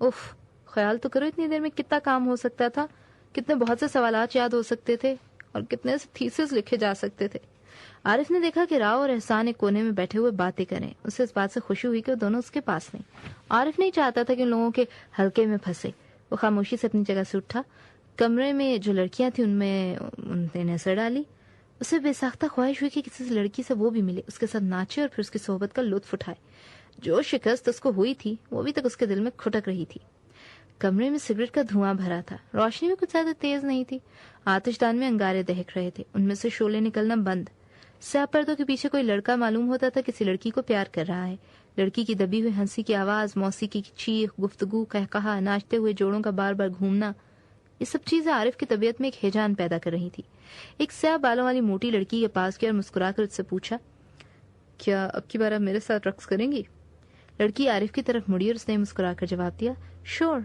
اف، خیال تو کرو اتنی دیر میں کتنا کام ہو سکتا تھا، کتنے بہت سے سوالات یاد ہو سکتے تھے اور کتنے سے تھیسس لکھے جا سکتے تھے. عارف نے دیکھا کہ راؤ اور احسان ایک کونے میں بیٹھے ہوئے باتیں کریں. اسے اس بات سے خوشی ہوئی کہ وہ دونوں اس کے پاس نہیں. عارف نہیں چاہتا تھا کہ ان لوگوں کے حلقے میں پھنسے. وہ خاموشی سے اپنی جگہ سے اٹھا. کمرے میں جو لڑکیاں تھیں ان میں نے نظر ڈالی. اسے بے ساختہ خواہش ہوئی کہ کسی لڑکی سے وہ بھی ملے، اس کے ساتھ ناچے اور پھر اس کی صحبت کا لطف اٹھائے. جو شکست اس کو ہوئی تھی وہ ابھی تک اس کے دل میں کھٹک رہی تھی. کمرے میں سگریٹ کا دھواں بھرا تھا. روشنی بھی کچھ زیادہ تیز نہیں تھی. آتش دان میں انگارے دہک رہے تھے، ان میں سے شعلے نکلنا بند. سیاہ پردوں کے پیچھے کوئی لڑکا معلوم ہوتا تھا کسی لڑکی کو پیار کر رہا ہے. لڑکی کی دبی ہوئی ہنسی کی آواز، موسیقی کی چیخ، گفتگو، قہقہا، ناچتے ہوئے جوڑوں کا بار بار گھومنا، یہ سب چیزیں عارف کی طبیعت میں ایک ہیجان پیدا کر رہی تھی. ایک سیاہ بالوں والی موٹی لڑکی کے پاس گیا اور مسکرا کر اس سے پوچھا، کیا اب کی بار آپ میرے ساتھ رقص کریں گی؟ لڑکی عارف کی طرف مڑی اور اس نے مسکرا کر جواب دیا، شور.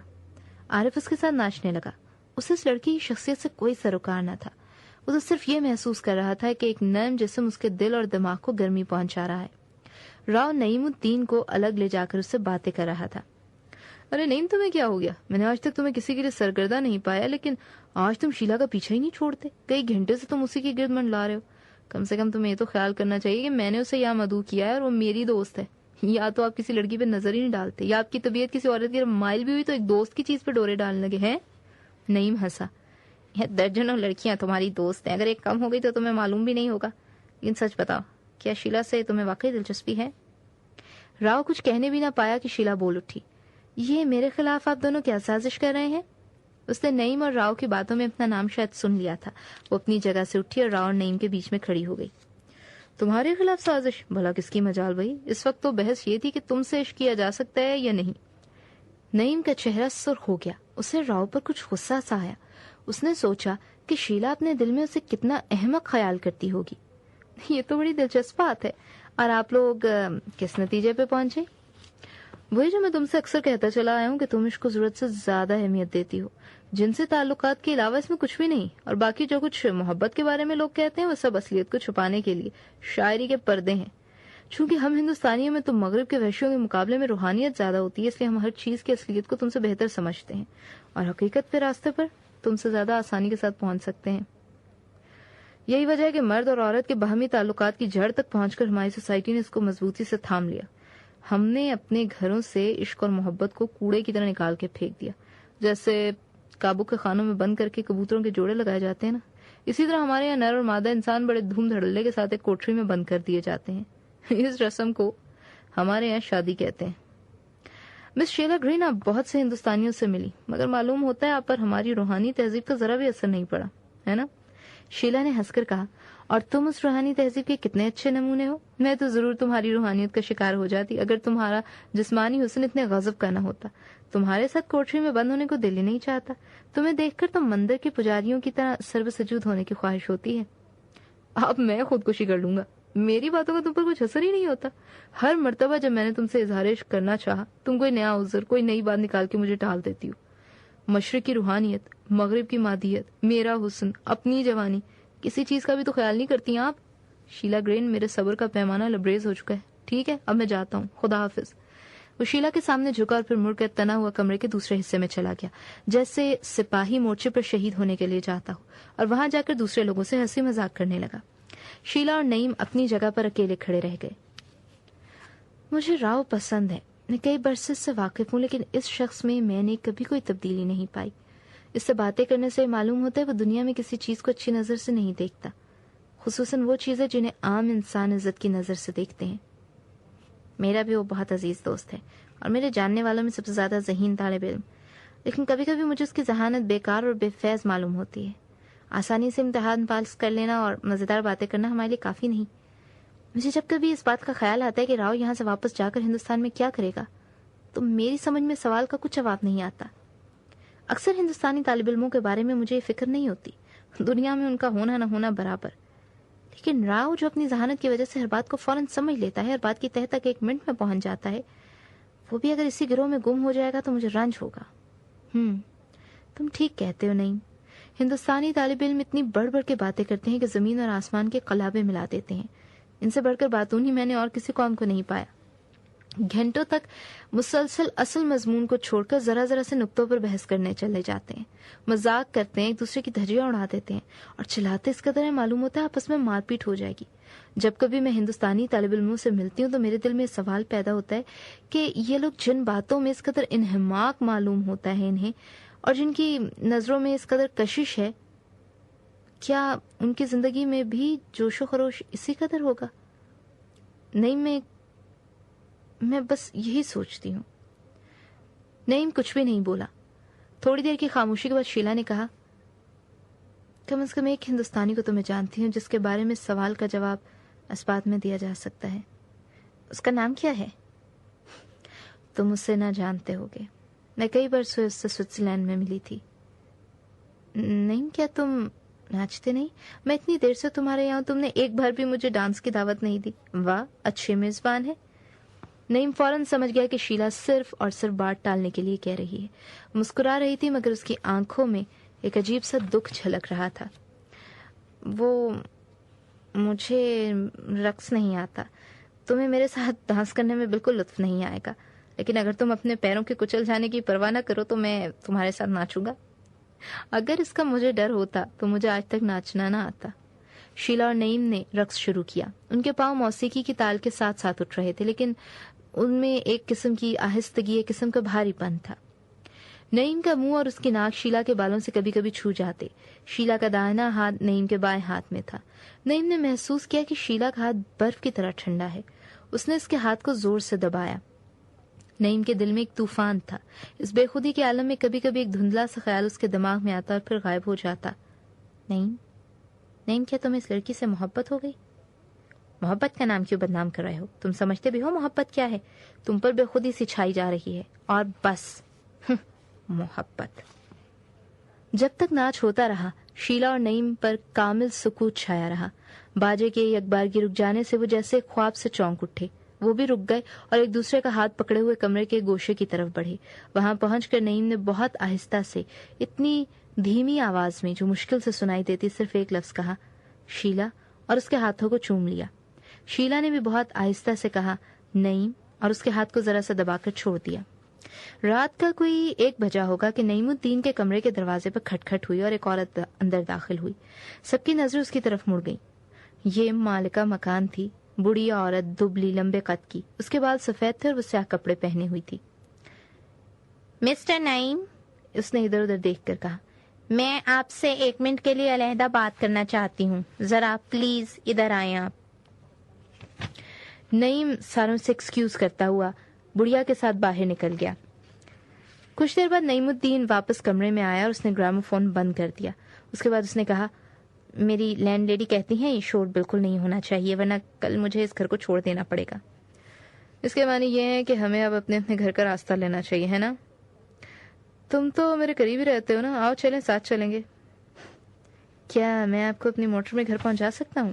عارف اس کے ساتھ ناچنے لگا. اسے اس لڑکی کی شخصیت سے کوئی سروکار نہ تھا. وہ تو صرف یہ محسوس کر رہا تھا کہ ایک نرم جسم اس کے دل اور دماغ کو گرمی پہنچا رہا ہے. راؤ نعیم الدین کو الگ لے جا کر اس سے باتیں کر رہا تھا. ارے نعیم، تمہیں کیا ہو گیا؟ میں نے آج تک تمہیں کسی کے لیے سرگردہ نہیں پایا، لیکن آج تم شیلا کا پیچھا ہی نہیں چھوڑتے. کئی گھنٹے سے تم اسی کی گرد منڈلا رہے ہو. کم سے کم تمہیں یہ تو خیال کرنا چاہیے کہ میں نے اسے یہاں مدعو کیا ہے اور وہ میری دوست ہے. یا تو آپ کسی لڑکی پہ نظر ہی نہیں ڈالتے، یا آپ کی طبیعت کسی عورت کی مائل بھی ہوئی تو ایک دوست کی چیز پہ ڈورے ڈالنے لگے ہیں. نعیم ہنسا. یہ درجنوں لڑکیاں تمہاری دوست ہیں، اگر ایک کم ہو گئی تو تمہیں معلوم بھی نہیں ہوگا. لیکن سچ بتاؤ، کیا شیلا سے تمہیں واقعی دلچسپی ہے؟ راؤ کچھ کہنے بھی نہ پایا کہ شیلا بول اٹھی، یہ میرے خلاف آپ دونوں کیا سازش کر رہے ہیں؟ اس نے نعیم اور راؤ کی باتوں میں اپنا نام شاید سن لیا تھا. وہ اپنی جگہ سے اٹھی اور راؤ اور نعیم کے بیچ میں کھڑی ہو گئی. تمہارے خلاف سازش؟ بھلا کس کی مجال بھائی؟ اس وقت تو بحث یہ تھی کہ تم سے عشق کیا جا سکتا ہے یا نہیں. نعیم کا چہرہ سرخ ہو گیا. اسے راؤ پر کچھ غصہ سا آیا. اس نے سوچا کہ شیلا اپنے دل میں اسے کتنا احمق خیال کرتی ہوگی. یہ تو بڑی دلچسپ بات ہے. اور آپ لوگ کس نتیجے پہ پہنچے؟ وہی جو میں تم سے اکثر کہتا چلا آیا ہوں کہ تم اس کو ضرورت سے زیادہ اہمیت دیتی ہو. جن سے تعلقات کے علاوہ اس میں کچھ بھی نہیں، اور باقی جو کچھ محبت کے بارے میں لوگ کہتے ہیں وہ سب اصلیت کو چھپانے کے لیے شاعری کے پردے ہیں. چونکہ ہم ہندوستانیوں میں تو مغرب کے وحشیوں کے مقابلے میں روحانیت زیادہ ہوتی ہے، اس لیے ہم ہر چیز کی اصلیت کو تم سے بہتر سمجھتے ہیں اور حقیقت کے راستے پر تم سے زیادہ آسانی کے ساتھ پہنچ سکتے ہیں. یہی وجہ ہے کہ مرد اور عورت کے باہمی تعلقات کی جڑ تک پہنچ کر ہماری سوسائٹی نے اس کو مضبوطی سے تھام لیا. ہم نے اپنے گھروں سے عشق اور محبت کو کوڑے کی طرح نکال کے پھینک دیا. جیسے قابو کے خانوں میں بند کر کے کبوتروں کے جوڑے لگائے جاتے ہیں نا، اسی طرح ہمارے یہاں نر اور مادہ انسان بڑے دھوم دھڑلے کے ساتھ ایک کوٹری میں بند کر دیے جاتے ہیں. اس رسم کو ہمارے یہاں شادی کہتے ہیں. مس شیلا گرین آپ بہت سے ہندوستانیوں سے ملی، مگر معلوم ہوتا ہے آپ پر ہماری روحانی تہذیب کا ذرا بھی اثر نہیں پڑا ہے نا؟ شیلا نے ہنس کر کہا، اور تم اس روحانی تہذیب کے کتنے اچھے نمونے ہو. میں تو ضرور تمہاری روحانیت کا شکار ہو جاتی اگر تمہارا جسمانی حسن اتنے غضب کا نہ ہوتا. تمہارے ساتھ کوٹری میں بند ہونے کو دل ہی نہیں چاہتا. تمہیں دیکھ کر تو مندر کے پجاریوں کی طرح سرب سجود ہونے کی خواہش ہوتی ہے. اب میں خودکشی کر لوں گا. میری باتوں کا تم پر کچھ اثر ہی نہیں ہوتا. ہر مرتبہ جب میں نے تم سے اظہار عشق کرنا چاہا تم کوئی نیا عذر، کوئی نئی بات نکال کے مجھے ٹال دیتی ہو. مشرق کی روحانیت، مغرب کی مادیت، میرا حسن، اپنی جوانی، کسی چیز کا بھی تو خیال نہیں کرتی آپ؟ شیلا گرین، میرے صبر کا پیمانہ لبریز ہو چکا ہے. ٹھیک ہے، اب میں جاتا ہوں، خدا حافظ. وہ شیلا کے سامنے جھکا اور پھر مڑ کر تنا ہوا کمرے کے دوسرے حصے میں چلا گیا، جیسے سپاہی مورچے پر شہید ہونے کے لیے جاتا ہو، اور وہاں جا کر دوسرے لوگوں سے ہنسی مذاق کرنے لگا. شیلا اور نعیم اپنی جگہ پر اکیلے کھڑے رہ گئے. مجھے راؤ پسند ہے، میں کئی برسوں سے واقف ہوں، لیکن اس شخص میں نے کبھی کوئی تبدیلی نہیں پائی. اس سے باتیں کرنے سے معلوم ہوتا ہے وہ دنیا میں کسی چیز کو اچھی نظر سے نہیں دیکھتا، خصوصاً وہ چیزیں جنہیں عام انسان عزت کی نظر سے دیکھتے ہیں. میرا بھی وہ بہت عزیز دوست ہے اور میرے جاننے والوں میں سب سے زیادہ ذہین طالب علم، لیکن کبھی کبھی مجھے اس کی ذہانت بیکار اور بے فیض معلوم ہوتی ہے. آسانی سے امتحان پاس کر لینا اور مزیدار باتیں کرنا ہمارے لیے کافی نہیں. مجھے جب کبھی اس بات کا خیال آتا ہے کہ راؤ یہاں سے واپس جا کر ہندوستان میں کیا کرے گا، تو میری سمجھ میں سوال کا کچھ جواب نہیں آتا. اکثر ہندوستانی طالب علموں کے بارے میں مجھے فکر نہیں ہوتی، دنیا میں ان کا ہونا نہ ہونا برابر. لیکن راؤ جو اپنی ذہانت کی وجہ سے ہر بات کو فوراً سمجھ لیتا ہے اور بات کی تہ تک 1 منٹ میں پہنچ جاتا ہے، وہ بھی اگر اسی گروہ میں گم ہو جائے گا تو مجھے رنج ہوگا. تم ٹھیک کہتے ہو نہیں. ہندوستانی طالب علم اتنی بڑھ بڑھ کے باتیں کرتے ہیں کہ زمین اور آسمان کے قلابے ملا دیتے ہیں. ان سے بڑھ کر باتوں ہی میں نے اور کسی قوم کو نہیں پایا. گھنٹوں تک مسلسل اصل مضمون کو چھوڑ کر ذرا ذرا سے نقطوں پر بحث کرنے چلے جاتے ہیں، مذاق کرتے ہیں، ایک دوسرے کی دھجیاں اڑا دیتے ہیں اور چلاتے اس قدر ہے معلوم ہوتا ہے آپس میں مار پیٹ ہو جائے گی. جب کبھی میں ہندوستانی طالب علموں سے ملتی ہوں تو میرے دل میں سوال پیدا ہوتا ہے کہ یہ لوگ جن باتوں میں اس قدر انہماک معلوم ہوتا ہے انہیں، اور جن کی نظروں میں اس قدر کشش ہے، کیا ان کی زندگی میں بھی جوش و خروش اسی قدر ہوگا؟ نہیں، میں بس یہی سوچتی ہوں. نعیم کچھ بھی نہیں بولا. تھوڑی دیر کی خاموشی کے بعد شیلا نے کہا، کم از کم ایک ہندوستانی کو تو میں جانتی ہوں جس کے بارے میں سوال کا جواب اس بات میں دیا جا سکتا ہے. اس کا نام کیا ہے؟ تم اسے نہ جانتے ہوگے. میں کئی برسوں اس سے سوئٹزرلینڈ میں ملی تھی. نہیں، کیا تم ناچتے نہیں؟ میں اتنی دیر سے تمہارے یہاں، تم نے ایک بار بھی مجھے ڈانس کی دعوت نہیں دی. واہ، اچھے میزبان ہے. نعیم فوراً سمجھ گیا کہ شیلا صرف اور صرف بات ٹالنے کے لیے کہہ رہی ہے. مسکرا رہی تھی مگر اس کی آنکھوں میں ایک عجیب سا دکھ جھلک رہا تھا. مجھے رقص نہیں آتا. تمہیں میرے ساتھ ڈانس کرنے میں بالکل لطف نہیں آئے گا، لیکن اگر تم اپنے پیروں کے کچل جانے کی پرواہ نہ کرو تو میں تمہارے ساتھ ناچوں گا. اگر اس کا مجھے ڈر ہوتا تو مجھے آج تک ناچنا نہ آتا. شیلا اور نعیم نے رقص شروع کیا. ان کے پاؤں موسیقی کی تال کے ساتھ ساتھ اٹھ رہے تھے، لیکن ان میں ایک قسم کی آہستگی، ایک قسم کا بھاری پن تھا. نعیم کا منہ اور اس کی ناک شیلا کے بالوں سے کبھی کبھی چھو جاتے. شیلا کا داہنا ہاتھ نعیم کے بائیں ہاتھ میں تھا. نعیم نے محسوس کیا کہ شیلا کا ہاتھ برف کی طرح ٹھنڈا ہے. اس نے اس کے ہاتھ کو زور سے دبایا. نعیم کے دل میں ایک طوفان تھا. اس بے خودی کے عالم میں کبھی کبھی ایک دھندلا سا خیال اس کے دماغ میں آتا اور پھر غائب ہو جاتا. نعیم، کیا تمہیں اس لڑکی سے محبت ہو گئی؟ محبت کا نام کیوں بدنام کر رہے ہو؟ تم سمجھتے بھی ہو محبت کیا ہے؟ تم پر بے خودی سی چھائی جا رہی ہے اور بس محبت. جب تک ناچ ہوتا رہا شیلا اور نعیم پر کامل سکوت چھایا رہا. باجے کے یک بارگی رک جانے سے وہ جیسے خواب سے چونک اٹھے. وہ بھی رک گئے اور ایک دوسرے کا ہاتھ پکڑے ہوئے کمرے کے گوشے کی طرف بڑھے. وہاں پہنچ کر نعیم نے بہت آہستہ سے، اتنی دھیمی آواز میں جو مشکل سے سنائی دیتی، صرف ایک لفظ کہا، شیلا، اور اس کے ہاتھوں کو چوم لیا. شیلا نے بھی بہت آہستہ سے کہا، نعیم، اور اس کے ہاتھ کو ذرا سا دبا کر چھوڑ دیا. رات کا کوئی 1 بجا ہوگا کہ نعیم الدین کے کمرے کے دروازے پر کھٹکھٹ ہوئی اور ایک عورت اندر داخل ہوئی. سب کی نظریں اس کی طرف مڑ گئیں. یہ مالکہ مکان تھی، بڑھی عورت، دبلی، لمبے قد کی. اس کے بال سفید تھے اور وہ سیاہ کپڑے پہنے ہوئی تھی. مسٹر نعیم، اس نے ادھر ادھر دیکھ کر کہا، میں آپ سے 1 منٹ کے لیے علیحدہ بات کرنا چاہتی ہوں. ذرا پلیز ادھر آئیں آپ. نعیم ساروں سے ایکسکیوز کرتا ہوا بڑھیا کے ساتھ باہر نکل گیا. کچھ دیر بعد نعیم الدین واپس کمرے میں آیا اور اس نے گراموفون بند کر دیا. اس کے بعد اس نے کہا، میری لینڈ لیڈی کہتی ہیں یہ شور بالکل نہیں ہونا چاہیے ورنہ کل مجھے اس گھر کو چھوڑ دینا پڑے گا. اس کے معنی یہ ہے کہ ہمیں اب اپنے گھر کا راستہ لینا چاہیے، ہے نا؟ تم تو میرے قریب ہی رہتے ہو نا، آؤ چلیں، ساتھ چلیں گے. کیا میں آپ کو اپنی موٹر میں گھر پہنچا سکتا ہوں؟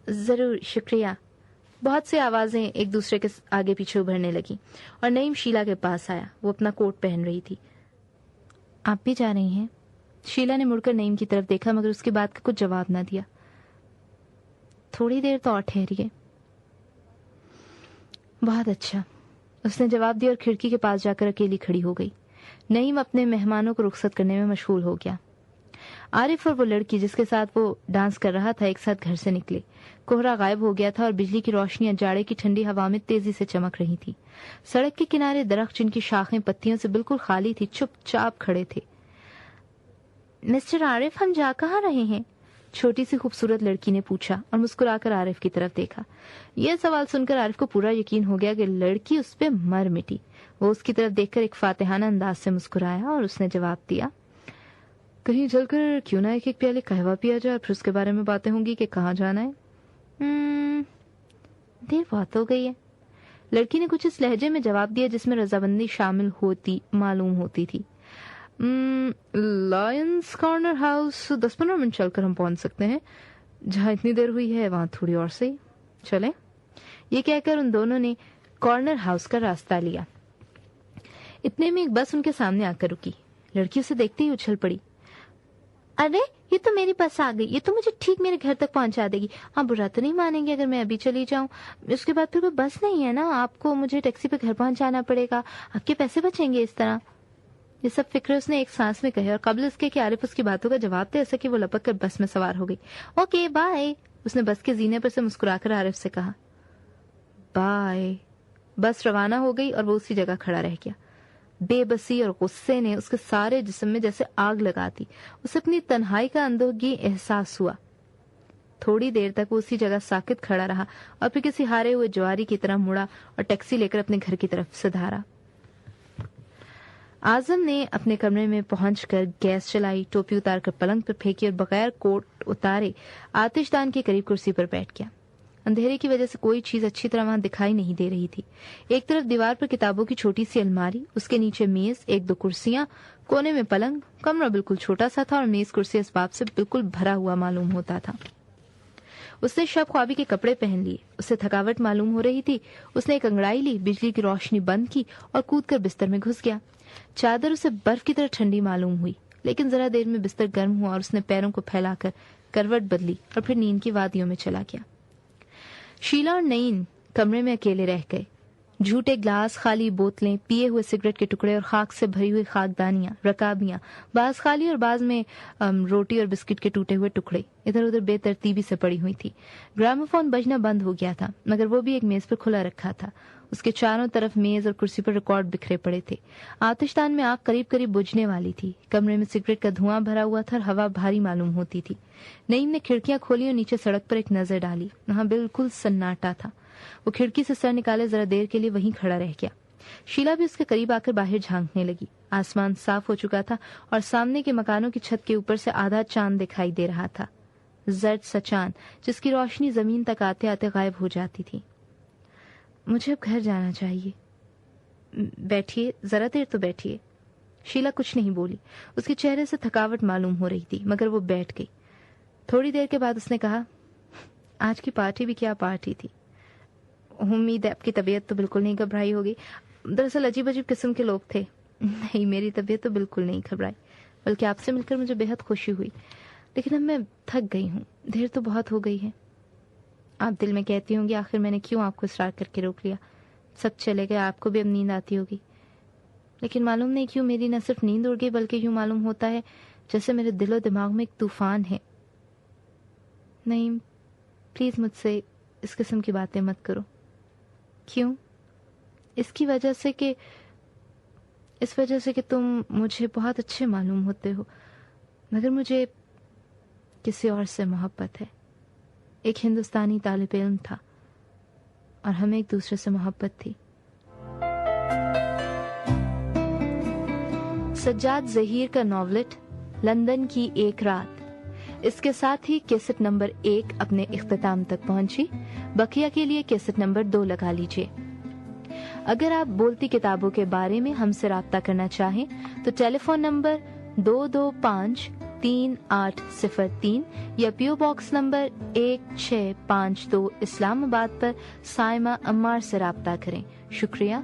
ضرور، شکریہ. بہت سی آوازیں ایک دوسرے کے آگے پیچھے ابھرنے لگیں اور نعیم شیلا کے پاس آیا. وہ اپنا کوٹ پہن رہی تھی. آپ بھی جا رہی ہیں؟ شیلا نے مڑ کر نعیم کی طرف دیکھا مگر اس کی بات کا کچھ جواب نہ دیا. تھوڑی دیر تو اور ٹھہریے. بہت اچھا، اس نے جواب دیا اور کھڑکی کے پاس جا کر اکیلی کھڑی ہو گئی. نعیم اپنے مہمانوں کو رخصت کرنے میں مشغول ہو گیا. عارف اور وہ لڑکی جس کے ساتھ وہ ڈانس کر رہا تھا ایک ساتھ گھر سے نکلے. کوہرا غائب ہو گیا تھا اور بجلی کی روشنیاں جاڑے کی ٹھنڈی ہوا میں تیزی سے چمک رہی تھی. سڑک کے کنارے درخت جن کی شاخیں پتیوں سے بالکل خالی تھی چپ چاپ کھڑے تھے. مسٹر عارف، ہم جا کہاں رہے ہیں؟ چھوٹی سی خوبصورت لڑکی نے پوچھا اور مسکرا کر عارف کی طرف دیکھا. یہ سوال سن کر عارف کو پورا یقین ہو گیا کہ لڑکی اس پہ مر مٹی. وہ اس کی طرف دیکھ کر ایک فاتحانہ انداز سے مسکرایا اور اس نے جواب دیا، کہیں چل کر کیوں نہ ایک پیالے قہوہ پیا جائے، پھر اس کے بارے میں باتیں ہوں گی کہ کہاں جانا ہے. دیر بہت ہو گئی ہے. لڑکی نے کچھ اس لہجے میں جواب دیا جس میں رضامندی شامل ہوتی معلوم ہوتی تھی. لائنز کارنر ہاؤس 10-15 منٹ چل کر ہم پہنچ سکتے ہیں. جہاں اتنی دیر ہوئی ہے وہاں تھوڑی اور سے چلیں. یہ کہہ کر ان دونوں نے کارنر ہاؤس کا راستہ لیا. اتنے میں ایک بس ان کے سامنے آ کر رکی. لڑکی اسے دیکھتے ہی اچھل پڑی. ارے یہ تو میری بس آ گئی، یہ تو مجھے ٹھیک میرے گھر تک پہنچا دے گی. آپ برا تو نہیں مانیں گے اگر میں ابھی چلی جاؤں؟ اس کے بعد پھر کوئی بس نہیں ہے نا، آپ کو مجھے ٹیکسی پہ گھر پہنچانا پڑے گا. آپ کے پیسے بچیں گے اس طرح. یہ سب فکر اس نے ایک سانس میں کہے اور قبل اس کے کہ عارف اس کی باتوں کا جواب دے ایسا کہ وہ لپک کر بس میں سوار ہو گئی. اوکے بائے، اس نے بس کے زینے پر سے مسکرا کر عارف سے کہا. بائے. بس روانہ ہو گئی اور وہ اسی جگہ کھڑا رہ گیا. بے بسی اور غصے نے اس کے سارے جسم میں جیسے آگ لگا دی. اسے اپنی تنہائی کا اندوہگی احساس ہوا. تھوڑی دیر تک وہ اسی جگہ ساکت کھڑا رہا اور پھر کسی ہارے ہوئے جواری کی طرح مڑا اور ٹیکسی لے کر اپنے گھر کی طرف سے دھارا. اعظم نے اپنے کمرے میں پہنچ کر گیس چلائی، ٹوپی اتار کر پلنگ پر پھینکی اور بغیر کوٹ اتارے آتش دان کے قریب کرسی پر بیٹھ گیا. اندھیرے کی وجہ سے کوئی چیز اچھی طرح وہاں دکھائی نہیں دے رہی تھی. ایک طرف دیوار پر کتابوں کی چھوٹی سی الماری، اس کے نیچے میز، 1-2 کرسیاں، کونے میں پلنگ. کمرہ بالکل چھوٹا سا تھا اور میز کرسی اسباب سے بالکل بھرا ہوا معلوم ہوتا تھا. اس نے شب خوابی کے کپڑے پہن لیے. اسے تھکاوٹ معلوم ہو رہی تھی. اس نے ایک انگڑائی لی، بجلی کی روشنی بند کی اور کود کر بستر میں گھس گیا. چادر اسے برف کی طرح ٹھنڈی معلوم ہوئی لیکن ذرا دیر میں بستر گرم ہوا اور اس نے پیروں کو پھیلا کر کروٹ بدلی اور پھر نیند کی وادیوں میں چلا گیا. شیلا اور نعیم کمرے میں اکیلے رہ گئے. جھوٹے گلاس، خالی بوتلیں، پیے ہوئے سگریٹ کے ٹکڑے اور خاک سے بھری ہوئی خاکدانیاں، رکابیاں، بعض خالی اور بعض میں روٹی اور بسکٹ کے ٹوٹے ہوئے ٹکڑے ادھر ادھر بے ترتیبی سے پڑی ہوئی تھی. گراموفون بجنا بند ہو گیا تھا مگر وہ بھی ایک میز پر کھلا رکھا تھا. اس کے چاروں طرف میز اور کرسی پر ریکارڈ بکھرے پڑے تھے. آتش دان میں آگ قریب قریب بجھنے والی تھی. کمرے میں سگریٹ کا دھواں بھرا ہوا تھا اور ہوا بھاری معلوم ہوتی تھی. نعیم نے کھڑکیاں کھولی اور نیچے سڑک پر ایک نظر ڈالی. وہاں بالکل سناٹا تھا. وہ کھڑکی سے سر نکالے ذرا دیر کے لیے وہیں کھڑا رہ گیا. شیلا بھی اس کے قریب آ کر باہر جھانکنے لگی. آسمان صاف ہو چکا تھا اور سامنے کے مکانوں کی چھت کے اوپر سے آدھا چاند دکھائی دے رہا تھا، زرد سا چاند جس کی روشنی زمین تک آتے آتے غائب ہو جاتی تھی. مجھے اب گھر جانا چاہیے. بیٹھیے، ذرا دیر تو بیٹھیے. شیلا کچھ نہیں بولی. اس کے چہرے سے تھکاوٹ معلوم ہو رہی تھی مگر وہ بیٹھ گئی. تھوڑی دیر کے بعد اس نے کہا، آج کی پارٹی بھی کیا پارٹی تھی. امید ہے آپ کی طبیعت تو بالکل نہیں گھبرائی ہوگی. دراصل عجیب عجیب قسم کے لوگ تھے. نہیں، میری طبیعت تو بالکل نہیں گھبرائی بلکہ آپ سے مل کر مجھے بے حد خوشی ہوئی. لیکن اب میں تھک گئی ہوں، دیر تو بہت ہو گئی ہے. آپ دل میں کہتی ہوں گی آخر میں نے کیوں آپ کو اصرار کر کے روک لیا. سب چلے گئے، آپ کو بھی اب نیند آتی ہوگی. لیکن معلوم نہیں کیوں میری نہ صرف نیند اڑ گئی بلکہ یوں معلوم ہوتا ہے جیسے میرے دل و دماغ میں ایک طوفان ہے. نہیں پلیز مجھ سے اس قسم کی باتیں مت کرو. کیوں؟ اس وجہ سے کہ تم مجھے بہت اچھے معلوم ہوتے ہو مگر مجھے کسی اور سے محبت ہے. ایک ہندوستانی طالب علم تھا اور ہمیں ایک دوسرے سے محبت تھی. سجاد ظہیر کا ناولٹ لندن کی ایک رات. اس کے ساتھ ہی کیسٹ نمبر 1 اپنے اختتام تک پہنچی. بقیہ کے لیے کیسٹ نمبر 2 لگا لیجیے. اگر آپ بولتی کتابوں کے بارے میں ہم سے رابطہ کرنا چاہیں تو ٹیلی فون نمبر 2253-3803 یا پیو باکس نمبر 1652 اسلام آباد پر سائمہ عمار سے رابطہ کریں. شکریہ.